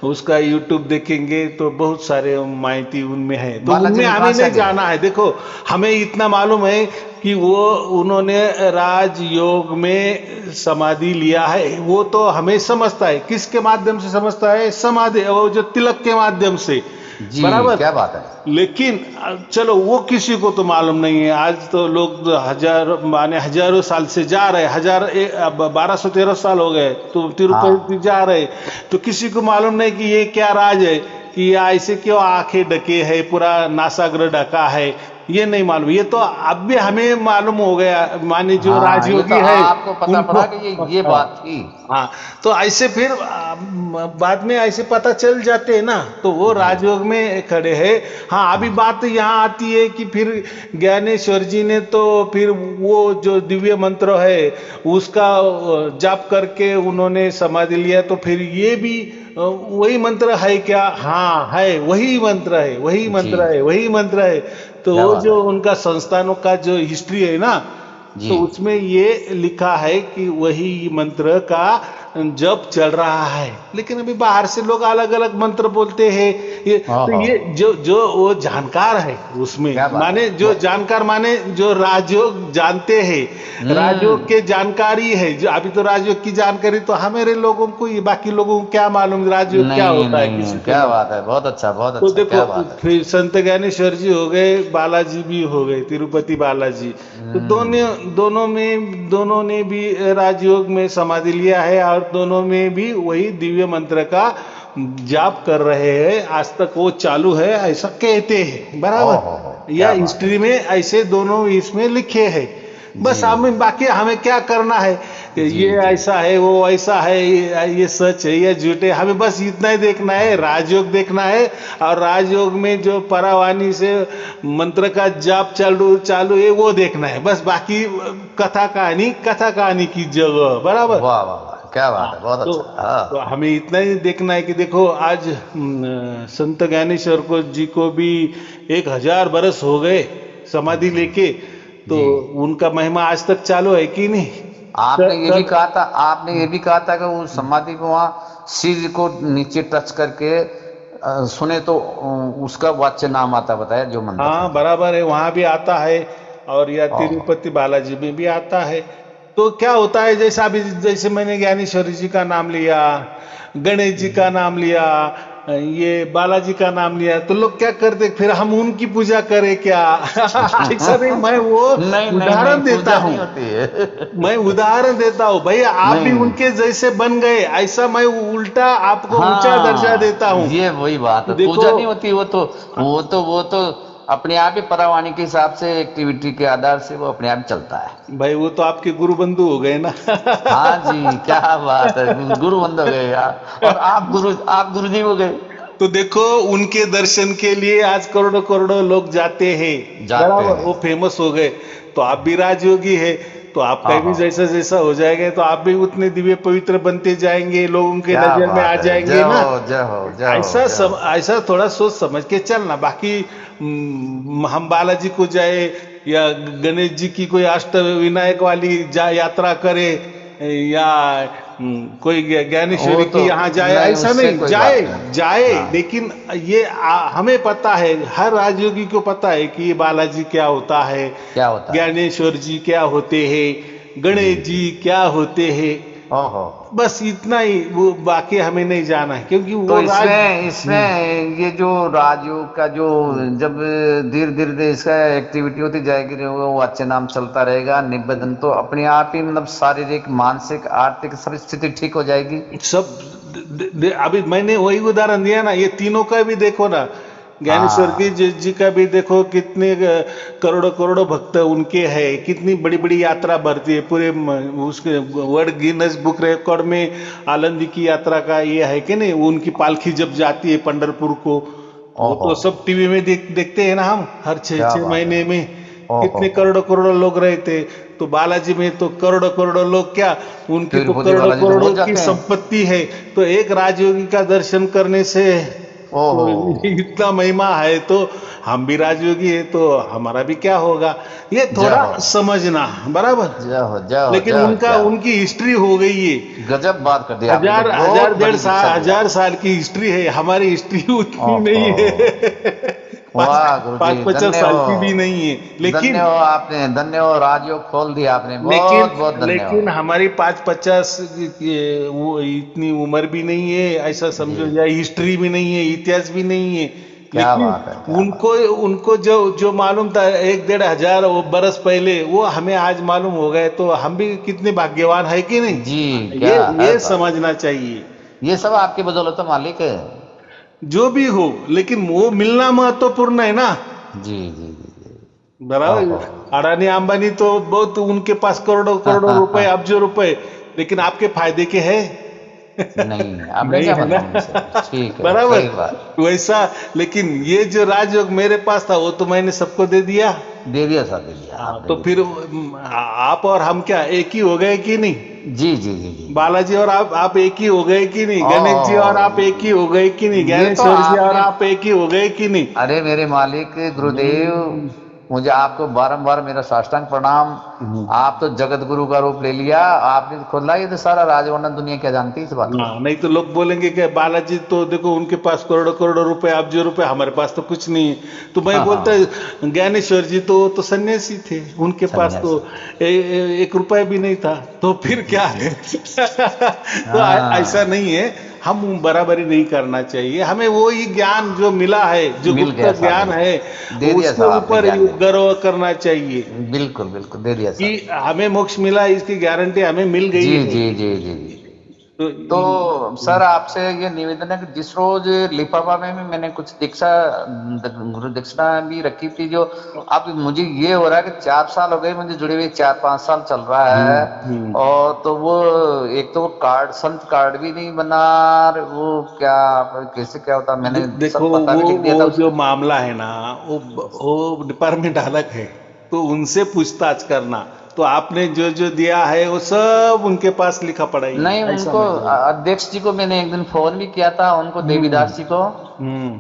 B: उसका यूट्यूब देखेंगे तो बहुत सारे माहिती उनमें है, तो
A: बालाजी
B: उनमें
A: में कहाँ
B: हमें
A: से आ
B: नहीं
A: गए?
B: जाना है। देखो, हमें इतना मालूम है कि वो उन्होंने राजयोग में समाधि लिया है, वो तो हमें समझता है। किसके माध्यम से समझता है? समाधि, वो जो तिलक के माध्यम से,
A: जी,
B: बराबर।
A: क्या बात है।
B: लेकिन चलो वो किसी को तो मालूम नहीं है। आज तो लोग हजार माने हजारों साल से जा रहे, 1200-1300 साल हो गए तो तिरुपति
A: हाँ,
B: जा रहे, तो किसी को मालूम नहीं कि ये क्या राज है, कि ये ऐसे क्यों आंखें ढके है, पूरा नासाग्र ढका है, ये नहीं मालूम। ये तो अब भी हमें मालूम हो गया, माने जो
A: हाँ, ये तो
B: राजयोगी है
A: आपको पता
B: उनको।
A: पड़ा कि ये बात थी।
B: हाँ, तो ऐसे फिर बाद में ऐसे पता चल जाते हैं ना, तो वो
A: जी,
B: राजयोग में खड़े हैं। हाँ, अभी बात यहाँ आती है कि फिर ज्ञानेश्वर जी ने तो फिर वो जो दिव्य मंत्र है उसका जाप करके उन्होंने समाधि लिया, तो फिर ये भी वही मंत्र है क्या? हाँ है, वही मंत्र है, वही
A: जी,
B: मंत्र है, वही मंत्र है। तो
A: क्या
B: वो
A: बात
B: जो
A: है।
B: उनका संस्थानों का जो हिस्ट्री है ना,
A: जी,
B: तो उसमें ये लिखा है कि वही मंत्र का जप चल रहा है। लेकिन अभी बाहर से लोग अलग अलग मंत्र बोलते हैं। ये तो
A: ओहो,
B: ये जो जो वो जानकार है उसमें,
A: क्या बात
B: माने
A: है।
B: जो जानकार माने जो राजयोग जानते हैं, राजयोग
A: हम्म,
B: के जानकारी है जो। अभी तो राजयोग की जानकारी तो हमारे लोगों को, ये बाकी लोगों को क्या मालूम राजयोग क्या
A: नहीं
B: होता है,
A: नहीं,
B: किसी को
A: क्या
B: मालूम।
A: बात है, बहुत अच्छा, बहुत
B: तो
A: अच्छा,
B: देखो,
A: क्या बात है।
B: फिर संत ज्ञानेश्वर जी हो गए, बालाजी भी हो गए, तिरुपति बालाजी, तो
A: हम्म,
B: दोनों ने भी राजयोग में समाधि लिया है, और दोनों में भी वही दिव्य मंत्र का जाप कर रहे हैं। आज तक वो चालू है, ऐसा कहते हैं,
A: ओहो,
B: बराबर। या
A: क्या बात है।
B: हिस्ट्री में ऐसे दोनों इसमें लिखे हैं।
A: जी,
B: बस हमें, बाकी हमें क्या करना है कि
A: जी,
B: ये
A: जी,
B: ऐसा है, वो ऐसा है, ये सच है, ये झूठ है, हमें बस इतना ही देखना है, राजयोग देखना है। और राजयोग में जो परावानी से मंत्र का जाप चालू चालू है वो देखना है बस। बाकी कथा कहानी की जगह, बराबर।
A: वाह वाह वाह, क्या बात
B: हाँ,
A: है, बहुत अच्छा,
B: तो
A: हाँ।
B: हमें इतना ही देखना है कि देखो आज संत ज्ञानेश्वर को जी को भी 1000 बरस हो गए समाधि
A: जी,
B: लेके, तो
A: जी,
B: उनका महिमा आज तक चालू है कि नहीं?
A: आपने ये भी
B: कब?
A: कहा था, आपने ये भी कहा था कि वो समाधि को वहाँ सिर को नीचे टच करके सुने तो उसका वाच्य नाम आता, बताया जो मंत्र
B: हाँ,
A: है।
B: बराबर है, वहां भी आता है, और या
A: ओहो,
B: तिरुपति बालाजी में भी आता है। तो क्या होता है, जैसा अभी जैसे मैंने ज्ञानेश्वरी जी का नाम लिया, गणेश जी का नाम लिया, ये बालाजी का नाम लिया, तो लोग क्या करते, फिर हम उनकी पूजा करें क्या? ऐसा नहीं, मैं वो
A: नहीं नहीं नहीं,
B: उदाहरण देता
A: पूजा
B: हूँ।
A: नहीं होती है।
B: मैं उदाहरण देता हूँ भैया, आप भी
A: नहीं,
B: उनके जैसे बन गए, ऐसा मैं उल्टा आपको ऊंचा दर्जा देता
A: हाँ,
B: हूँ।
A: ये वही बात है,
B: देखो,
A: पूजा नहीं होती, वो तो अपने आप ही परावाणी के हिसाब से, एक्टिविटी के आधार से वो अपने आप चलता है।
B: भाई वो तो आपके गुरु बंधु हो गए ना।
A: हाँ जी, क्या बात है, गुरु बंद हो गए यार, और आप गुरु जी हो गए।
B: तो देखो, उनके दर्शन के लिए आज करोड़ों करोड़ों लोग जाते हैं,
A: जाते
B: बराबर,
A: हैं।
B: वो फेमस हो गए। तो आप भी राजयोगी है, तो आपका भी
A: हाँ,
B: जैसा जैसा हो जाएगा, तो आप भी उतने दिव्य पवित्र बनते जाएंगे, लोगों के
A: क्या
B: नजर में आ
A: बात है, जय
B: जाएंगे ना।
A: हो, जय हो, जय हो, जय हो।
B: ऐसा थोड़ा सोच समझ के चलना। बाकी हम बालाजी को जाए या गणेश जी की कोई अष्ट विनायक वाली यात्रा करे, या कोई
A: वो
B: ज्ञानेश्वरी
A: तो
B: की यहाँ जाए,
A: नहीं,
B: ऐसा
A: उससे
B: नहीं,
A: कोई
B: जाए
A: बात नहीं।
B: जाए।
A: हाँ,
B: लेकिन ये हमें पता है, हर राजयोगी को पता है कि ये बालाजी क्या होता है,
A: क्या होता है।
B: ज्ञानेश्वर जी क्या होते हैं,
A: जी,
B: गणेश जी क्या होते हैं।
A: ओहो।
B: बस इतना ही, वो बाकी हमें नहीं जाना है, क्योंकि
A: तो
B: वो
A: इसमें
B: हम्म,
A: इसमें ये जो राजयोग का जो,
B: हम्म।
A: जब धीरे धीरे इसका एक्टिविटी होती जाएगी, वो अच्छे नाम चलता रहेगा, निवेदन तो अपने आप ही मतलब शारीरिक, मानसिक, आर्थिक सब स्थिति ठीक हो जाएगी।
B: सब अभी मैंने वही उदाहरण दिया ना, ये तीनों का भी देखो ना। ज्ञानेश्वर की
A: हाँ,
B: जी का भी देखो, कितने करोड़ों करोड़ों भक्त उनके हैं, कितनी बड़ी बड़ी यात्रा बढ़ती है पूरे उसके वर्ल्ड गिनेस बुक रिकॉर्ड में। आनंदी की यात्रा का ये है कि नहीं, उनकी पालकी जब जाती है पंढरपुर को, वो
A: ओहो,
B: तो सब टीवी में देखते हैं ना हम, हर छः
A: क्या
B: छः
A: बात है,
B: महीने में।
A: ओहो।
B: कितने करोड़ों करोड़ों लोग रहते। तो बालाजी में तो करोड़ों करोड़ों लोग क्या, उनकी तो
A: तिरुपति
B: करोड़ों
A: बालाजी तो
B: करोड़ों
A: बहुत
B: की
A: जाते हैं।
B: संपत्ति है। तो एक राजयोगी का दर्शन करने से तो
A: ओहो।
B: इतना महिमा है, तो हम भी राजयोगी है तो हमारा भी क्या होगा, ये
A: जय
B: थोड़ा
A: हो,
B: समझना बराबर।
A: जय हो, जय हो,
B: लेकिन
A: जय हो,
B: उनका
A: जय हो।
B: उनकी हिस्ट्री हो गई है,
A: गजब बात कर दी आपने तो,
B: हजार हजार
A: बहुत
B: डेढ़
A: बड़ी
B: साल
A: दीक्षा दी
B: हजार
A: आपने।
B: साल की हिस्ट्री है, हमारी हिस्ट्री उतनी
A: ओहो।
B: नहीं है। पाँच
A: वाह गुरु जी,
B: पाँच पचास
A: धन्य
B: साल
A: हो,
B: की भी नहीं है,
A: धन्य
B: लेकिन
A: हो आपने, धन्य हो, राजयोग खोल दिया आपने,
B: लेकिन
A: बहुत बहुत धन्य हो।
B: लेकिन हमारी 5-50 वो इतनी उम्र भी नहीं है, ऐसा समझो,
A: जी,
B: या हिस्ट्री भी नहीं है, इतिहास भी नहीं है।
A: क्या
B: लेकिन
A: बात है, क्या बात
B: उनको उनको जो जो मालूम था 1-1.5 हजार बरस पहले, वो हमें आज मालूम हो गए, तो हम भी कितने भाग्यवान है कि नहीं।
A: है। जी, क्या है
B: ये
A: बात।
B: समझना चाहिए।
A: ये सब आपकी बदौलत है मालिक।
B: जो भी हो, लेकिन वो मिलना महत्वपूर्ण है ना,
A: जी जी जी जी।
B: बराबर।
A: ओहो।
B: अडानी अंबानी तो बहुत, उनके पास करोड़ों करोड़ों रुपए, अब्जों रुपए, लेकिन आपके फायदे के है
A: नहीं, आपने
B: नहीं
A: क्या
B: है ना,
A: मतलब उनसे, ठीक है,
B: बराबर।
A: सही बात।
B: वैसा, लेकिन ये जो राजयोग मेरे पास था वो तो मैंने सबको दे दिया।
A: दे दिया सर, दे दिया,
B: हाँ,
A: आपने
B: तो
A: दे
B: फिर
A: दिया।
B: आप और हम क्या एक ही हो गए कि नहीं।
A: जी जी जी जी जी।
B: बालाजी और आप एक ही हो गए कि नहीं, गणेश जी और आप एक ही
A: ओ,
B: हो गए कि नहीं,
A: ये तो
B: ज्ञानेश्वर जी और
A: आपने,
B: आप एक ही हो गए कि नहीं।
A: अरे मेरे मालिक गुरुदेव,
B: हम्म,
A: मुझे आपको बारंबार मेरा साष्टांग प्रणाम।
B: हम्म।
A: आप तो जगत गुरु का रूप ले लिया आपने, तो खुला ये तो सारा राजवर्णन दुनिया क्या जानती है इस बात को।
B: हाँ, नहीं तो लोग बोलेंगे कि बालाजी तो देखो उनके पास करोड़ों करोड़ों रुपए, अब्जों रुपए, हमारे पास तो कुछ नहीं है। तो मैं
A: हाँ
B: बोलता
A: हाँ।
B: ज्ञानेश्वर जी तो सन्यासी थे, उनके पास तो
A: सन्यासी।
B: 1 रुपया भी नहीं था, तो फिर
A: जी
B: क्या
A: जी।
B: है। तो ऐसा
A: हाँ,
B: नहीं है, हम बराबरी नहीं करना चाहिए, हमें वो ही ज्ञान जो मिला है, जो
A: मिल
B: गुप्त
A: गया साहब,
B: ज्ञान
A: मिल
B: है,
A: गया, दे दिया
B: उसके
A: साहब, आपने
B: ऊपर
A: ज्ञान दे दिया।
B: गर्व करना चाहिए
A: बिल्कुल बिल्कुल, दे दिया
B: कि
A: साहब।
B: हमें मोक्ष मिला, इसकी गारंटी हमें मिल गई
A: जी
B: है।
A: जी जी जी जी।
B: तो
A: तो सर आपसे ये निवेदन है कि जिस रोज लिफाफा में भी मैंने कुछ दीक्षा, गुरु दक्षिणा भी रखी थी, जो अब मुझे ये हो रहा है कि 4 साल हो गए मुझे जुड़े हुए, 4-5 साल चल रहा है।
B: हम्म।
A: और तो वो एक तो वो कार्ड, संत कार्ड भी नहीं बना, और वो क्या, कैसे क्या होता, मैंने
B: देखो,
A: सब पता भी लिख दिया था
B: वो जो
A: उसमें।
B: मामला है ना, वो डिपार्टमेंट अलग है, तो उनसे पूछताछ करना। तो आपने जो जो दिया है वो सब उनके पास लिखा पड़ा ही
A: नहीं,
B: है, ऐसा
A: उनको
B: मत बोलो।
A: अध्यक्ष जी को मैंने एक दिन फोन भी किया था, उनको
B: हम्म,
A: देवीदास जी को।
B: हम्म,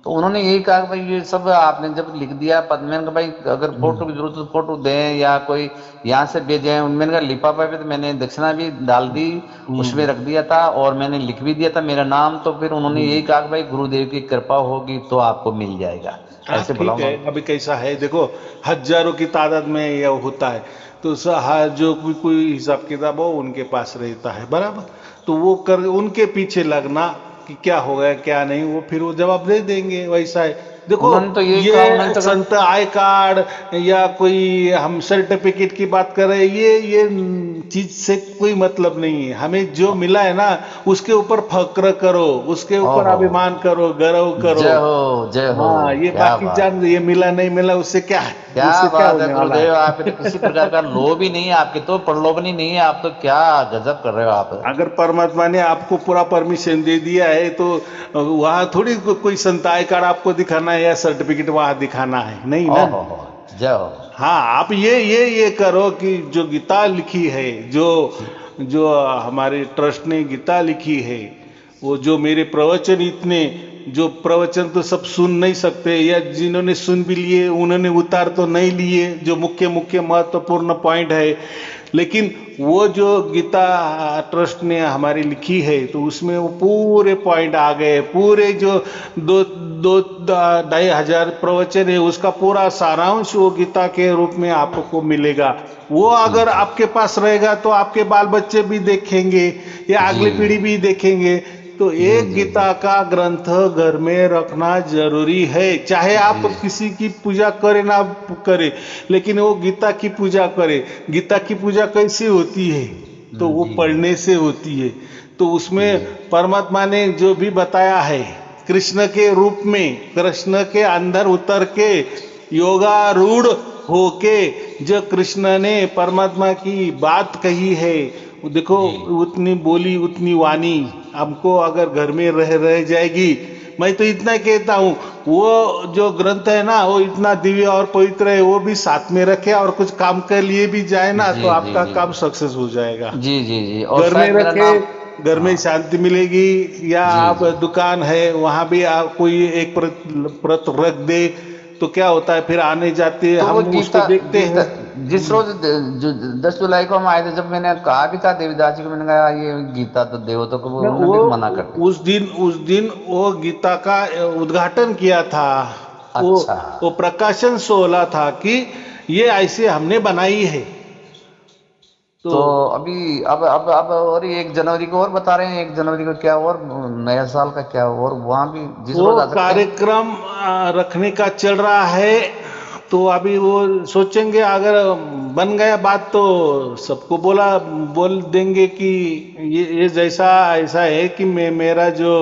A: तो उन्होंने यही कहा कि भाई ये सब आपने जब लिख दिया पद में, भाई अगर फोटो की जरूरत हो तो फोटो दें, या कोई यहाँ से भेजें। मैंने कहा लिफाफा पे तो मैंने दक्षिणा भी डाल दी, उसमें
B: हम्म,
A: रख दिया था, और मैंने लिख भी दिया था मेरा नाम। तो फिर उन्होंने
B: हम्म।
A: यही कहा कि भाई गुरुदेव की कृपा होगी तो आपको मिल जाएगा,
B: हाँ,
A: ऐसे बोला
B: ठीक है।
A: उन्होंने।
B: अभी कैसा है देखो, हजारों की तादाद में यह होता है, तो जो कोई कोई हिसाब किताब हो उनके पास रहता है, बराबर। तो वो कर उनके पीछे लगना कि क्या हो गया क्या नहीं, वो फिर वो जवाब दे देंगे, वैसा है। देखो,
A: उन्होंने तो यही कहा, उन्होंने
B: ये
A: तो
B: संत आई कार्ड या कोई हम सर्टिफिकेट की बात कर रहे हैं, ये चीज से कोई मतलब नहीं है। हमें जो मिला है ना, उसके ऊपर फक्र करो, उसके ऊपर
A: ओहो,
B: अभिमान करो, गर्व करो।
A: जय हो, जय हो,
B: हाँ, ये
A: क्या
B: बाकी
A: बात,
B: जान, ये मिला नहीं मिला उससे क्या है,
A: क्या
B: उससे क्या
A: बात है
B: होने वाला
A: गुरुदेव,
B: है।
A: आपके तो किसी प्रकार का लोभ ही नहीं है, आपकी तो प्रलोभनी नहीं है, आप तो क्या गजब कर रहे हो आप।
B: अगर परमात्मा ने आपको पूरा परमिशन दे दिया है, तो वहां थोड़ी कोई संताय कार्ड आपको दिखाना है या सर्टिफिकेट वहां दिखाना है, नहीं ना।
A: ओहो हो, जय हो।
B: हाँ, आप ये करो कि जो गीता लिखी है, जो जो हमारे ट्रस्ट ने गीता लिखी है, वो जो मेरे प्रवचन इतने, जो प्रवचन तो सब सुन नहीं सकते, या जिन्होंने सुन भी लिए उन्होंने उतार तो नहीं लिए, जो मुख्य मुख्य महत्वपूर्ण पॉइंट है, लेकिन वो जो गीता ट्रस्ट ने हमारी लिखी है, तो उसमें वो पूरे पॉइंट आ गए, पूरे जो 2-2.5 हजार प्रवचन है, उसका पूरा सारांश वो गीता के रूप में आपको मिलेगा। वो
A: जी
B: अगर
A: जी
B: आपके पास रहेगा तो आपके बाल बच्चे भी देखेंगे, या
A: जी
B: अगली पीढ़ी भी देखेंगे। तो
A: जी
B: एक
A: जी जी
B: गीता का ग्रंथ घर में रखना जरूरी है, चाहे आप
A: जी
B: किसी की पूजा करें ना करें, लेकिन वो गीता की पूजा करें। गीता की पूजा कैसे होती है, तो वो
A: जी जी
B: पढ़ने से होती है। तो उसमें
A: जी
B: परमात्मा ने जो भी बताया है, कृष्ण के रूप में, कृष्ण के अंदर उतर के, योगारूढ़ होके, जो कृष्ण ने परमात्मा की बात कही है, वो देखो,
A: जी
B: उतनी बोली उतनी वाणी हमको अगर घर में रह जाएगी। मैं तो इतना कहता हूँ, वो जो ग्रंथ है ना वो इतना दिव्य और पवित्र है, वो भी साथ में रखे और कुछ काम के लिए भी जाए ना
A: जी
B: तो
A: जी
B: आपका
A: जी
B: काम सक्सेस हो जाएगा।
A: जी जी जी। और
B: घर में
A: शायद मेरा
B: रखे,
A: नाम,
B: घर में
A: हाँ
B: शांति मिलेगी, या
A: जी
B: आप
A: जी।
B: दुकान है वहां भी आप कोई एक प्रत रख दे तो क्या होता है, फिर आने जाते
A: तो वो
B: हम उसको
A: गीता,
B: देखते
A: गीता
B: हैं।
A: जिस रोज 10 जुलाई को हम आए थे, जब मैंने कहा भी था देवीदास जी को, मैंने कहा ये गीता तो देवता को,
B: न,
A: उन्होंने
B: वो
A: भी मना कर दिया।
B: उस दिन वो गीता का उद्घाटन किया था। वो
A: अच्छा।
B: वो प्रकाशन सोहला था कि ये ऐसे हमने बनाई है। तो
A: तो अभी अब और 1 जनवरी को और बता रहे हैं, 1 जनवरी को क्या और नया साल का क्या, और वहां भी जिस
B: वो
A: रोज आ सकते हैं।
B: कार्यक्रम रखने का चल रहा है। तो अभी वो सोचेंगे, अगर बन गया बात तो सबको बोल देंगे कि ये जैसा ऐसा है कि मेरा जो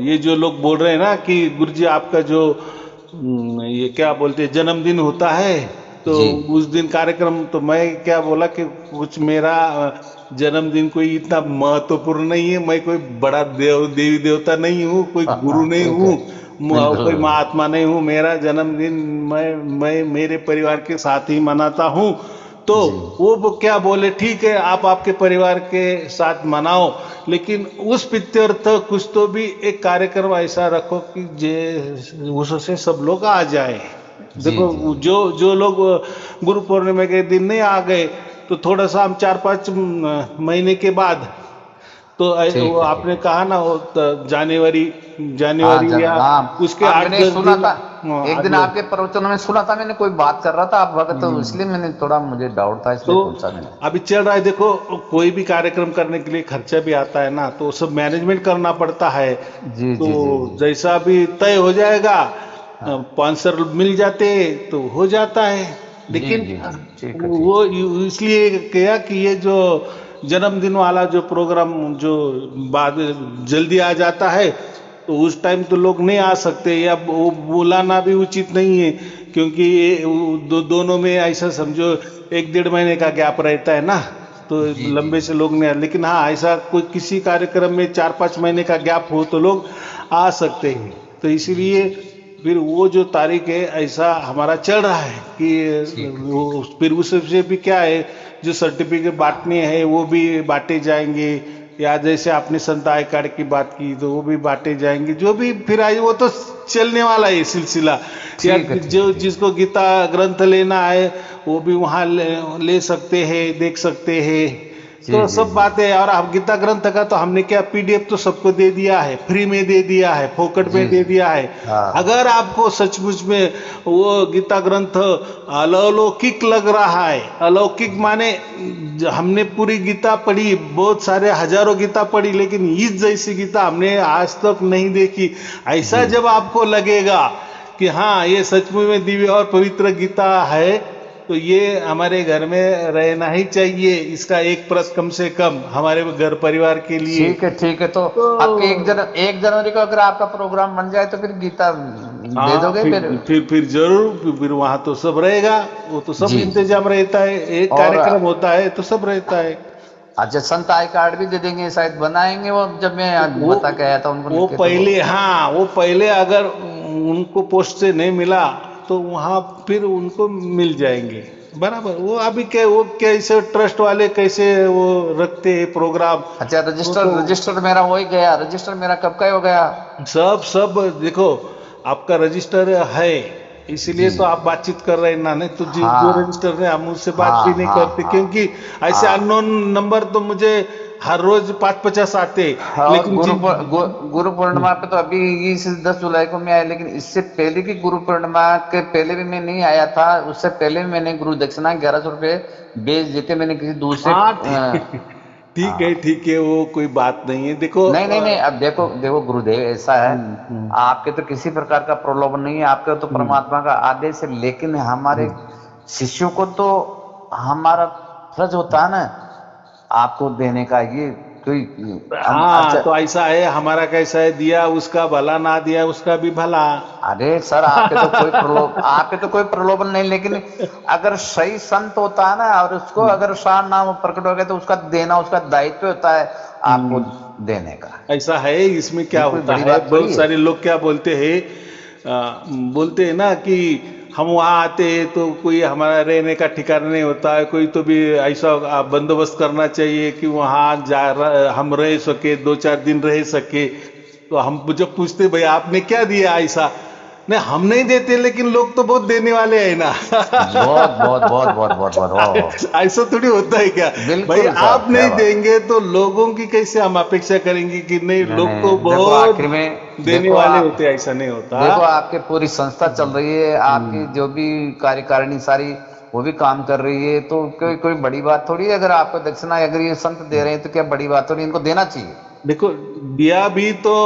B: ये जो लोग बोल रहे हैं ना कि गुरुजी आपका जो ये क्या बोलते हैं जन्मदिन होता है, तो
A: जी।
B: उस दिन कार्यक्रम, तो मैं क्या बोला कि कुछ मेरा जन्मदिन कोई इतना महत्वपूर्ण नहीं है, मैं कोई बड़ा देवी देवता नहीं हूँ, कोई गुरु नहीं
A: ठीक
B: हूँ,
A: है। बिल्कुल
B: कोई
A: बिल्कुल।
B: महात्मा नहीं हूँ। मेरा जन्मदिन मैं मेरे परिवार के साथ ही मनाता हूँ। तो
A: जी
B: वो क्या बोले, ठीक है आप आपके परिवार के साथ मनाओ, लेकिन उस पित्यर्थ कुछ तो भी एक कार्यक्रम ऐसा रखो कि जे उससे सब लोग आ जाए।
A: जी
B: देखो
A: जी जी।
B: जो जो लोग गुरु पूर्णिमा के दिन नहीं आ गए, तो थोड़ा सा हम 4-5 महीने के बाद, तो वो
A: ठीक है ठीक
B: आपने
A: है।
B: कहा ना वो जनवरी
A: हाँ
B: जनवरी या
A: हाँ
B: उसके
A: हाँ,
B: आठ
A: मैंने
B: दस
A: सुना
B: दिन
A: था। एक दिन
B: अगले।
A: आपके प्रवचनों में सुना था मैंने, कोई बात कर रहा था आप वक्त, तो इसलिए मैंने थोड़ा, मुझे डाउट था
B: तो
A: इसलिए पूछा मैंने।
B: अभी चल रहा है, देखो कोई भी कार्यक्रम करने के लिए खर्चा भी आता है ना, तो सब मैनेजमेंट करना पड़ता है।
A: जी
B: तो
A: जी जी जी।
B: जैसा भी तय हो जाएगा,
A: हाँ।
B: स्पॉन्सर मिल जाते तो हो जाता है।
A: जी
B: लेकिन
A: जी जी। ठीक है ठीक
B: वो
A: है।
B: इसलिए किया कि ये जो जन्मदिन वाला जो प्रोग्राम जो बाद जल्दी आ जाता है, तो उस टाइम तो लोग नहीं आ सकते, या वो बुलाना भी उचित नहीं है, क्योंकि ये दोनों में ऐसा समझो 1-1.5 महीने का गैप रहता है ना, तो
A: जी जी
B: लंबे से
A: जी।
B: लोग नहीं लेकिन हाँ ऐसा कोई किसी कार्यक्रम में 4-5 महीने का गैप हो तो लोग आ सकते हैं। तो
A: जी
B: इसीलिए
A: जी जी।
B: फिर वो जो तारीख है ऐसा हमारा चल रहा है कि
A: ठीक है ठीक है।
B: फिर उससे भी क्या है, जो सर्टिफिकेट बांटने हैं वो भी बांटे जाएंगे, या जैसे आपने संत आई कार्ड की बात की तो वो भी बांटे जाएंगे, जो भी फिर आई वो तो चलने वाला है सिलसिला। या
A: ठीक है ठीक है
B: जो
A: ठीक है।
B: जिसको गीता ग्रंथ लेना है वो भी वहाँ ले सकते हैं, देख सकते हैं।
A: जी
B: तो
A: जी
B: सब
A: जी।
B: बातें, और अब गीता ग्रंथ का तो हमने क्या पीडीएफ तो सबको दे दिया है, फ्री में दे दिया है, फोकट
A: जी
B: में दे
A: जी।
B: दिया है।
A: हाँ।
B: अगर आपको सचमुच में वो गीता ग्रंथ अलौकिक लग रहा है, अलौकिक माने हमने पूरी गीता पढ़ी, बहुत सारे हजारों गीता पढ़ी, लेकिन इस जैसी गीता हमने आज तक नहीं देखी, ऐसा
A: जी
B: जब आपको लगेगा कि हाँ ये सचमुच में दिव्य और पवित्र गीता है, तो ये हमारे घर में रहना ही चाहिए, इसका एक प्रत कम से कम हमारे घर परिवार के लिए।
A: ठीक है ठीक है। तो
B: तो
A: आपके 1 जनवरी को अगर आपका प्रोग्राम बन जाए तो फिर गीता दे
B: हाँ,
A: दोगे फिर।
B: फिर जरूर, फिर वहां तो सब रहेगा, वो तो सब
A: जी जी जी।
B: इंतजाम रहता है, एक
A: और
B: कार्यक्रम होता है तो सब रहता है।
A: अच्छा, संत आई कार्ड भी दे देंगे शायद, बनाएंगे वो, जब मैं
B: वो
A: बता के आया था उनको लिख
B: वो
A: के, तो वो।
B: पहले, हाँ वो पहले अगर उनको पोस्ट से नहीं मिला तो वहां फिर उनको मिल जाएंगे बराबर। वो अभी क्या, वो कैसे ट्रस्ट वाले कैसे वो रखते हैं प्रोग्राम,
A: अच्छा,
B: वो
A: रजिस्टर
B: तो
A: रजिस्टर मेरा हो ही गया, रजिस्टर मेरा कब का ही हो गया।
B: सब सब देखो आपका रजिस्टर है, इसीलिए
A: जी।
B: तो आप बातचीत कर रहे हैं ना, नहीं तो जो
A: हाँ
B: रजिस्टर है हम उससे बात भी
A: हाँ
B: नहीं
A: हाँ
B: करते,
A: हाँ
B: क्योंकि ऐसे
A: हाँ।
B: अननोन नंबर तो मुझे हर रोज 5-50 आते,
A: और
B: लेकिन
A: गुरु पूर्णिमा पे तो अभी इस 10 जुलाई को मैं आया, लेकिन इससे पहले की गुरु पूर्णिमा के पहले भी मैं नहीं आया था, उससे पहले भी मैंने गुरु दक्षिणा 1100 रुपये बेच देते मैंने किसी दूसरे
B: हाँ ठीक है
A: हाँ।
B: ठीक है, वो कोई बात नहीं है, देखो
A: नहीं नहीं नहीं, अब देखो देखो गुरुदेव, ऐसा है,
B: हम्म,
A: आपके तो किसी प्रकार का प्रलोभन नहीं है, आपके तो
B: हम्म,
A: परमात्मा का आदेश है, लेकिन हमारे
B: हम्म।
A: शिष्यों को तो हमारा फर्ज होता है ना आपको देने का, ये कोई हम
B: हाँ
A: अच्छा।
B: तो ऐसा है, हमारा कैसा है, दिया उसका भला, ना दिया उसका भी भला।
A: अरे सर, आपके तो कोई प्रलोभन नहीं, लेकिन अगर सही संत होता है ना, और उसको अगर शान नाम प्रकट हो गया, तो उसका देना उसका दायित्व होता है आपको
B: हम्म,
A: देने का।
B: ऐसा है, इसमें क्या
A: ये कोई
B: होता
A: बड़ी
B: है,
A: बात थोड़ी
B: बहुत
A: है।
B: सारे लोग क्या बोलते हैं, बोलते हैं ना कि हम वहाँ आते हैं तो कोई हमारा रहने का ठिकाना नहीं होता है, कोई तो भी ऐसा बंदोबस्त करना चाहिए कि वहाँ हम रह सके, 2-4 दिन रह सके। तो हम जब पूछते भाई आपने क्या दिया ऐसा, नहीं हम नहीं देते लेकिन लोग तो बहुत देने वाले हैं ना।
A: बहुत बहुत बहुत बहुत बहुत बहुत वाह।
B: ऐसा थोड़ी होता है क्या भाई,
A: बिल्कुल
B: आप
A: साहब, क्या
B: नहीं
A: बात।
B: देंगे तो लोगों की कैसे हम अपेक्षा करेंगे कि नहीं,
A: नहीं
B: लोग तो
A: नहीं, देखो
B: बहुत
A: आखिर में
B: देने
A: देखो
B: वाले
A: आप,
B: होते हैं, ऐसा नहीं होता।
A: देखो आपके पूरी संस्था चल रही है, आपकी
B: हम्म,
A: जो भी कार्यकारिणी सारी वो भी काम कर रही है, तो कोई कोई बड़ी बात थोड़ी है अगर आपको दक्षिणा अगर ये संत दे रहे हैं तो क्या बड़ी बात थोड़ी, इनको देना चाहिए।
B: देखो दिया भी तो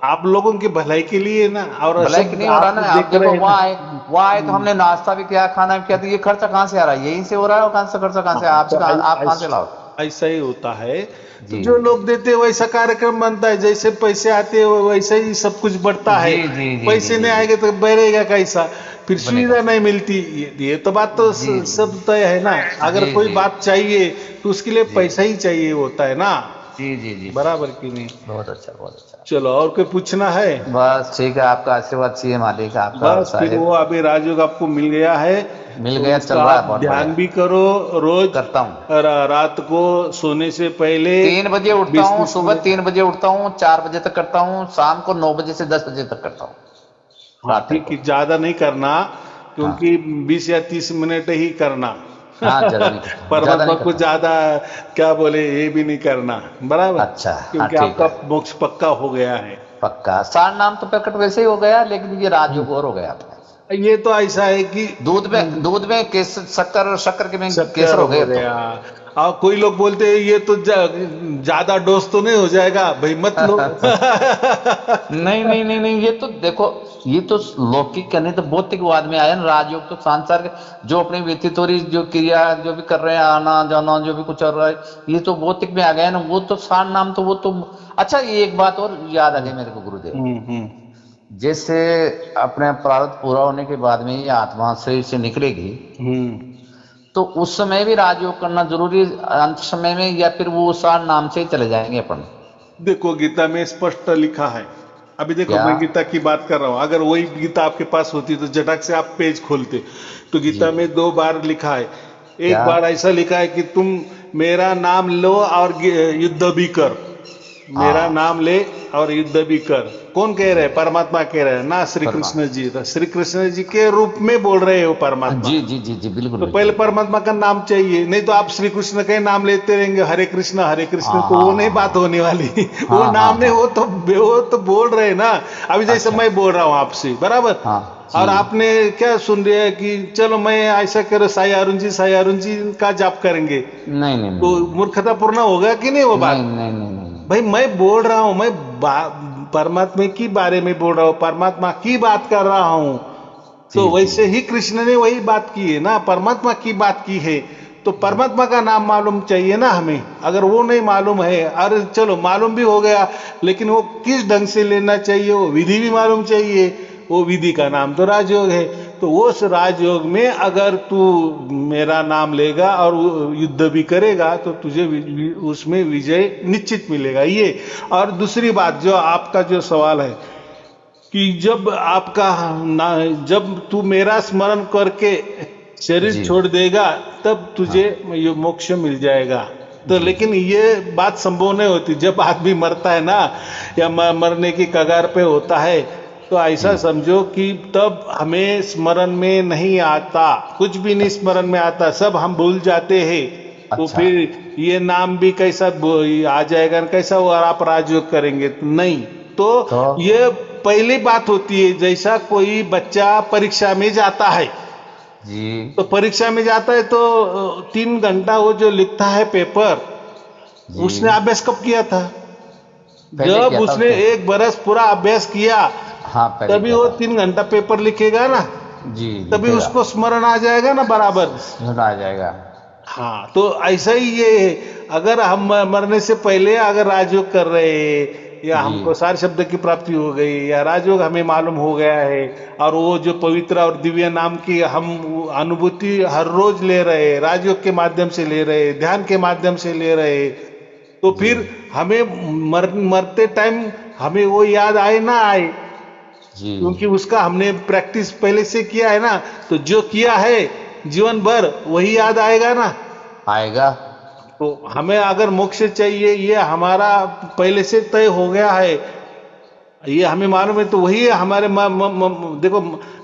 B: आप लोगों की भलाई के लिए ना, और
A: भलाई की
B: सब
A: नहीं हो रहा
B: आप
A: ना, आप
B: देख
A: देखो
B: रहे हैं ना।
A: वहाँ आए तो हमने नाश्ता भी किया, खाना भी किया, तो ये खर्चा कहाँ से आ रहा है, यहीं से हो रहा है, और कहाँ से खर्चा कहाँ से,
B: हाँ,
A: आपसे
B: तो
A: आप कहाँ से लाओ।
B: ऐसा ही होता है। तो
A: जी
B: जो लोग देते हैं वैसा कार्यक्रम बनता है, जैसे पैसे आते हैं वैसे ही सब कुछ बढ़ता
A: जी
B: है।
A: जी जी जी
B: पैसे नहीं
A: जी जी।
B: आएंगे तो बढ़ेगा कैसा, फिर
A: बनेगा।
B: सुविधा नहीं मिलती। ये तो बात तो
A: जी
B: सब तय है ना। अगर
A: जी
B: कोई
A: जी
B: बात चाहिए तो उसके लिए
A: जी
B: पैसा ही चाहिए होता है ना,
A: जी जी जी जी।
B: बराबर कि नहीं।
A: बहुत अच्छा बहुत अच्छा।
B: चलो और कोई पूछना है।
A: बस ठीक है, आपका आशीर्वाद चाहिए मालिक, आपका
B: बस फिर वो
A: साहेब।
B: अभी राजयोग आपको मिल गया है,
A: मिल
B: तो
A: गया, चल
B: उसका
A: रहा है,
B: आप
A: बहुत
B: ध्यान
A: बढ़िया।
B: भी करो रोज।
A: करता हूँ।
B: रात को सोने से पहले
A: 3 बजे उठता हूँ,
B: 20-30
A: सुबह
B: मिनट।
A: 3 बजे उठता हूँ, 4 बजे तक करता हूँ, शाम को 9 बजे से 10 बजे तक करता हूँ,
B: हाँ
A: रात
B: ठीक
A: को।
B: है, ज्यादा नहीं करना,
A: हाँ
B: क्योंकि 20 या 30 मिनट ही करना।
A: हाँ, ज्यादा नहीं करता, ज्यादा
B: परमात्मा
A: नहीं
B: को
A: करता।
B: ज्यादा क्या बोले ये भी नहीं करना, बराबर,
A: अच्छा हाँ,
B: क्योंकि
A: ठीक
B: आपका
A: है।
B: मोक्ष पक्का हो गया है।
A: पक्का सार नाम तो प्रकट वैसे ही हो गया, लेकिन ये राजयोग और हो गया आपका।
B: ये तो ऐसा है कि
A: दूध में शक्कर, और शक्कर के में केसर
B: शक्कर
A: हो
B: हो
A: गए तो।
B: गया। और कोई लोग बोलते हैं ये तो ज्यादा डोज तो नहीं हो जाएगा, भाई मत लो।
A: नहीं नहीं नहीं नहीं, ये तो देखो, ये तो लौकिक का नहीं तो भौतिकवाद में आया ना, राजयोग तो संसार के जो अपनी व्यतीत हो रही जो क्रिया जो भी कर रहे हैं, आना जाना जो भी कुछ चल रहा है, ये तो भौतिक में आ गया ना, वो तो सार नाम तो वो तो। अच्छा, ये एक बात और याद आ गई मेरे को गुरुदेव,
B: हम्म।
A: जैसे अपने प्रारब्ध पूरा होने के बाद में ये आत्मा शरीर से निकलेगी,
B: हम्म।
A: तो उस समय भी राजयोग करना जरूरी है, अंत समय में, या फिर वो सार नाम से ही चले जाएंगे अपन।
B: देखो गीता में स्पष्ट लिखा है। अभी देखो
A: क्या।
B: मैं गीता की बात कर रहा हूं, अगर वही गीता आपके पास होती तो झटक से आप पेज खोलते। तो
A: जी।
B: गीता में 2 बार लिखा है। एक
A: क्या।
B: बार ऐसा लिखा है कि तुम मेरा नाम लो और युद्ध भी कर, मेरा
A: हाँ।
B: नाम ले और युद्ध भी कर। कौन कह रहे
A: जी।
B: हैं? परमात्मा कह रहे हैं ना, श्री
A: फरमा।
B: कृष्ण जी। तो श्री कृष्ण जी के रूप में बोल रहे हो परमात्मा।
A: जी जी जी जी, बिल्कुल
B: तो पहले
A: बिल्कुल।
B: परमात्मा का नाम चाहिए, नहीं तो आप श्री कृष्ण का ही नाम लेते रहेंगे, हरे कृष्ण,
A: हाँ
B: तो
A: हाँ
B: वो नहीं बात
A: हाँ
B: होने वाली। वो
A: हाँ हाँ
B: नाम नहीं,
A: हाँ।
B: वो तो बोल रहे हैं ना। अभी जैसे
A: अच्छा।
B: मैं बोल रहा हूँ आपसे, बराबर।
A: हाँ जी।
B: और आपने क्या सुन लिया कि चलो मैं ऐसा करो, साई अरुण जी का जाप करेंगे,
A: नहीं नहीं
B: तो
A: नहीं
B: मूर्खतापूर्ण होगा कि नहीं वो
A: नहीं
B: बात।
A: नहीं नहीं नहीं नहीं।
B: भाई मैं बोल रहा हूँ, परमात्मा की बारे में बोल रहा हूँ, परमात्मा की बात कर रहा हूँ। तो
A: जी जी
B: वैसे
A: जी।
B: ही कृष्ण ने वही बात की है ना, परमात्मा की बात की है। तो परमात्मा का नाम मालूम चाहिए ना हमें। अगर वो नहीं मालूम है, अरे चलो मालूम भी हो गया, लेकिन वो किस ढंग से लेना चाहिए वो विधि भी मालूम चाहिए। वो विधि का नाम तो राजयोग है। तो उस राजयोग में अगर तू मेरा नाम लेगा और युद्ध भी करेगा तो तुझे उसमें विजय निश्चित मिलेगा ये। और दूसरी बात जो आपका जो सवाल है कि जब तू मेरा स्मरण करके शरीर
A: जी
B: छोड़ देगा तब तुझे
A: हाँ
B: ये मोक्ष मिल जाएगा। तो
A: जी जी।
B: लेकिन ये बात संभव नहीं होती जब आदमी मरता है ना, या मरने की कगार पे होता है, तो ऐसा
A: जी।
B: समझो कि तब हमें स्मरण में नहीं आता, कुछ भी नहीं स्मरण में आता, सब हम भूल जाते हैं। तो
A: अच्छा।
B: फिर ये नाम भी कैसा आ जाएगा, कैसा वो आप राजयोग करेंगे? तो नहीं। तो
A: तो
B: ये पहली बात होती है, जैसा कोई बच्चा परीक्षा में जाता है,
A: जी
B: तो परीक्षा में जाता है तो 3 घंटा वो जो लिखता है पेपर,
A: जी।
B: उसने अभ्यास कब किया था?
A: पहले
B: जब
A: किया था
B: उसने
A: उसने।
B: 1 बरस पूरा अभ्यास किया,
A: हाँ, पहले
B: तभी
A: किया
B: वो
A: था।
B: 3 घंटा पेपर लिखेगा ना,
A: जी,
B: तभी
A: लिखेगा।
B: उसको स्मरण आ जाएगा ना बराबर।
A: सुना आ जाएगा।
B: हाँ, तो ऐसा ही ये है। अगर हम मरने से पहले अगर राजयोग कर रहे हैं, या
A: जी
B: हमको सार शब्द की प्राप्ति हो गई, या राजयोग हमें मालूम हो गया है, और वो जो पवित्र और दिव्य नाम की हम अनुभूति हर रोज ले रहे हैं, राजयोग के माध्यम से ले रहे हैं, ध्यान के माध्यम से ले रहे हैं, तो
A: जी
B: फिर हमें मरते टाइम हमें वो याद आए ना आए,
A: जी
B: क्योंकि उसका हमने प्रैक्टिस पहले से किया है ना, तो जो किया है जीवन भर वही याद आएगा ना।
A: आएगा।
B: तो हमें अगर मोक्ष चाहिए, ये हमारा पहले से तय हो गया है, ये हमें मालूम है, तो वही हमारे देखो,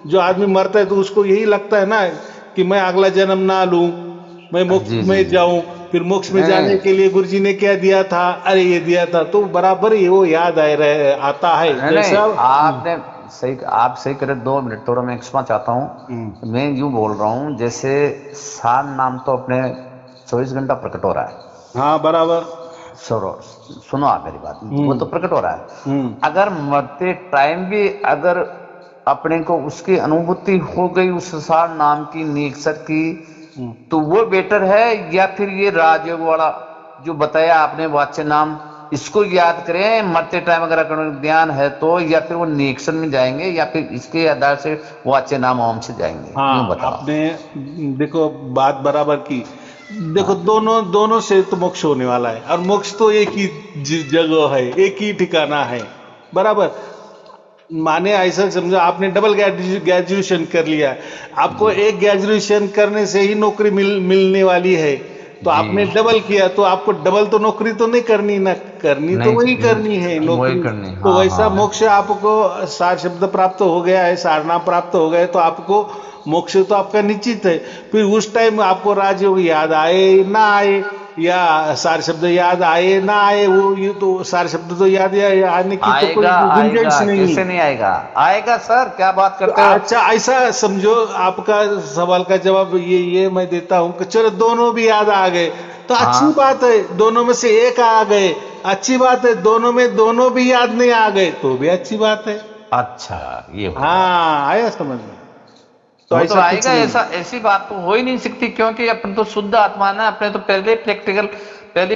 B: जो आदमी मरता है तो उसको यही लगता है ना कि मैं अगला जन्म ना लूं, मैं मोक्ष
A: जी जी
B: में
A: जी।
B: जाऊं। फिर मोक्ष में जाने
A: नहीं,
B: के लिए गुरु जी ने क्या दिया था, अरे ये दिया था, तो बराबर ही वो याद आता है
A: नहीं नहीं,
B: जैसा।
A: आपने सही, आप सही करे। 2 मिनट थोड़ा मैं क्षमा चाहता
B: हम्म,
A: हूँ। मैं यूं बोल रहा हूँ, जैसे सार नाम तो अपने 24 घंटा प्रकट हो रहा है।
B: हाँ बराबर।
A: सुनो, सुनो आप मेरी बात, वो
B: हम्म
A: तो प्रकट हो रहा है।
B: हम्म
A: अगर मरते टाइम भी अगर अपने को उसकी अनुभूति हो गई उस सार नाम की, नीक्षर की,
B: हम्म।
A: तो वो बेटर है, या फिर ये राजयोग वाला जो बताया आपने वाच्य नाम, इसको याद करें मरते टाइम अगर ध्यान है तो, या फिर वो निरीक्षण में जाएंगे, या फिर इसके आधार से वाच्य नाम ओम से जाएंगे, यूं
B: हाँ
A: बताओ।
B: आपने देखो बात बराबर की। देखो
A: हाँ,
B: दोनों दोनों से तो मोक्ष होने वाला है, और मोक्ष तो एक ही जगह है, एक ही ठिकाना है, बराबर। माने ऐसा समझो आपने डबल ग्रेजुएशन कर लिया, आपको
A: जी
B: एक ग्रेजुएशन करने से ही नौकरी मिलने वाली है, तो
A: जी।
B: आपने डबल किया, तो आपको डबल तो नौकरी तो नहीं करनी ना, करनी तो
A: नहीं,
B: वही करनी है
A: वही
B: नौकरी।
A: करनी,
B: तो
A: हाँ
B: वैसा
A: हाँ।
B: मोक्ष आपको, सार शब्द प्राप्त हो गया है, सारनाम प्राप्त हो गए, तो आपको मोक्ष तो आपका निश्चित है। फिर उस टाइम आपको राजयोग याद आए ना आए, या सार शब्द याद आए ना आए, वो ये तो सार शब्द तो याद आने की तो कोई
A: आएगा
B: गुंजाइश
A: आएगा,
B: नहीं।
A: कैसे नहीं आएगा? आएगा सर, क्या बात
B: तो
A: करते हो?
B: अच्छा ऐसा समझो, आपका सवाल का जवाब ये मैं देता हूं कि चलो दोनों भी याद आ गए, तो अच्छी
A: हाँ,
B: बात है, दोनों में से एक आ गए, अच्छी बात है, दोनों में दोनों भी याद नहीं आ गए तो भी अच्छी बात है।
A: अच्छा, ये हुआ।
B: हाँ आया समझ में। तो
A: वो तो
B: ऐसा कुछ
A: आएगा,
B: नहीं।
A: ऐसा ऐसी बात तो हो ही नहीं सकती, क्योंकि अपन तो शुद्ध आत्मा ना, अपने तो पहले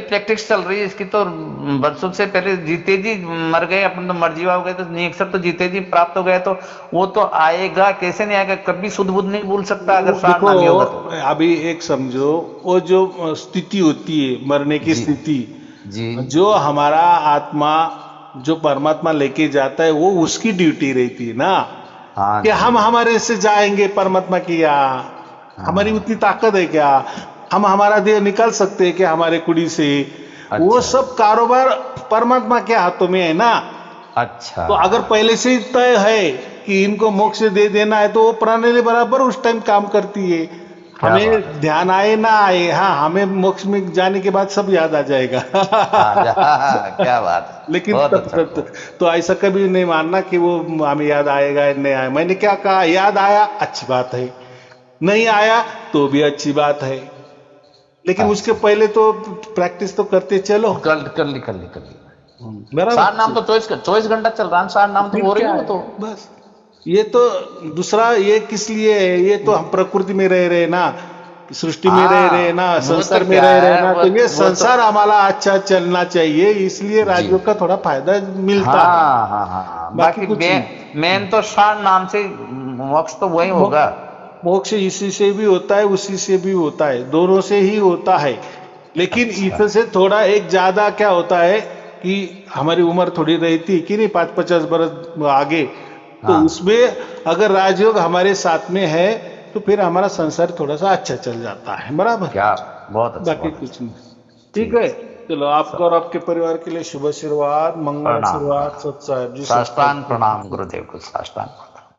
A: प्रैक्टिस चल रही है इसकी तो। वर्षों से पहले जीते जी मर गए अपन, तो मरजीवा हो गए, तो निरीक्षर तो जीते जी प्राप्त हो गए, तो वो तो आएगा, कैसे नहीं आएगा? कभी शुद्ध बुद्ध नहीं भूल सकता अगर
B: वो
A: सार
B: देखो,
A: नामी होगा तो।
B: अभी एक समझो, वो जो स्थिति होती है मरने की
A: जी
B: स्थिति,
A: जी।
B: जो हमारा आत्मा जो परमात्मा लेके जाता है, वो उसकी ड्यूटी रहती है ना,
A: हाँ
B: कि
A: जी।
B: हम हमारे से जाएंगे परमात्मा की यहाँ, हमारी
A: हाँ।
B: उतनी ताकत है क्या, हम हमारा देह निकाल सकते हैं क्या हमारे कुड़ी से? वो
A: अच्छा
B: सब कारोबार परमात्मा के हाथों में है ना।
A: अच्छा।
B: तो अगर पहले से ही तय है कि इनको मोक्ष दे देना है, तो वो प्रणाली बराबर उस टाइम काम करती है।
A: क्या बात है
B: हमें ध्यान आए ना आए, हाँ हमें मोक्ष में जाने के बाद सब याद आ जाएगा।
A: क्या बात है,
B: लेकिन
A: बहुत
B: तब
A: अच्छा
B: तक
A: बहुत।
B: तो ऐसा कभी नहीं मानना कि वो हमें याद आएगा या नहीं आया। मैंने क्या कहा, याद आया अच्छी बात है, नहीं आया तो भी अच्छी बात है, लेकिन उसके
A: अच्छा,
B: पहले तो प्रैक्टिस तो करते चलो।
A: कर ली। सार नाम
B: बराबर।
A: तो 24 घंटा चल रहा है, सार नाम तो
B: फिर
A: हो रही
B: क्या
A: है वो
B: है,
A: तो।
B: बस ये तो दूसरा, ये किस लिए है, ये तो हम प्रकृति में रह रहे ना, सृष्टि में रह रहे ना,
A: हाँ, वो तो
B: संसार में
A: क्या
B: रह रहे
A: है,
B: ना, तो ये
A: वो तो।
B: संसार हमारा अच्छा चलना चाहिए, इसलिए
A: जी।
B: राजयोग का थोड़ा फायदा मिलता है,
A: हाँ,
B: बाकी
A: बाकी
B: कुछ नहीं।
A: मेन तो सार नाम से मोक्ष तो वही
B: मो-
A: होगा।
B: मोक्ष इसी से भी होता है, उसी से भी होता है, दोनों से ही होता है। लेकिन
A: अच्छा।
B: इससे थोड़ा एक ज्यादा क्या होता है कि हमारी उम्र थोड़ी रहती है कि नहीं, 50-50 बरस आगे, तो
A: हाँ,
B: उसमें अगर राजयोग हमारे साथ में है, तो फिर हमारा संसार थोड़ा सा अच्छा चल जाता है, बराबर।
A: क्या, बहुत अच्छा
B: बाकी
A: बहुत
B: कुछ
A: अच्छा।
B: नहीं। ठीक है।
A: ठीक।
B: चलो आपका और आपके परिवार के लिए शुभ आशीर्वाद, मंगल
A: प्रणाम
B: आशीर्वाद,
A: प्रणाम।
B: सत साहेब जी, सत
A: साष्टांग
B: साहेब
A: प्रणाम
B: जी।
A: गुरुदेव को, साष्टांग।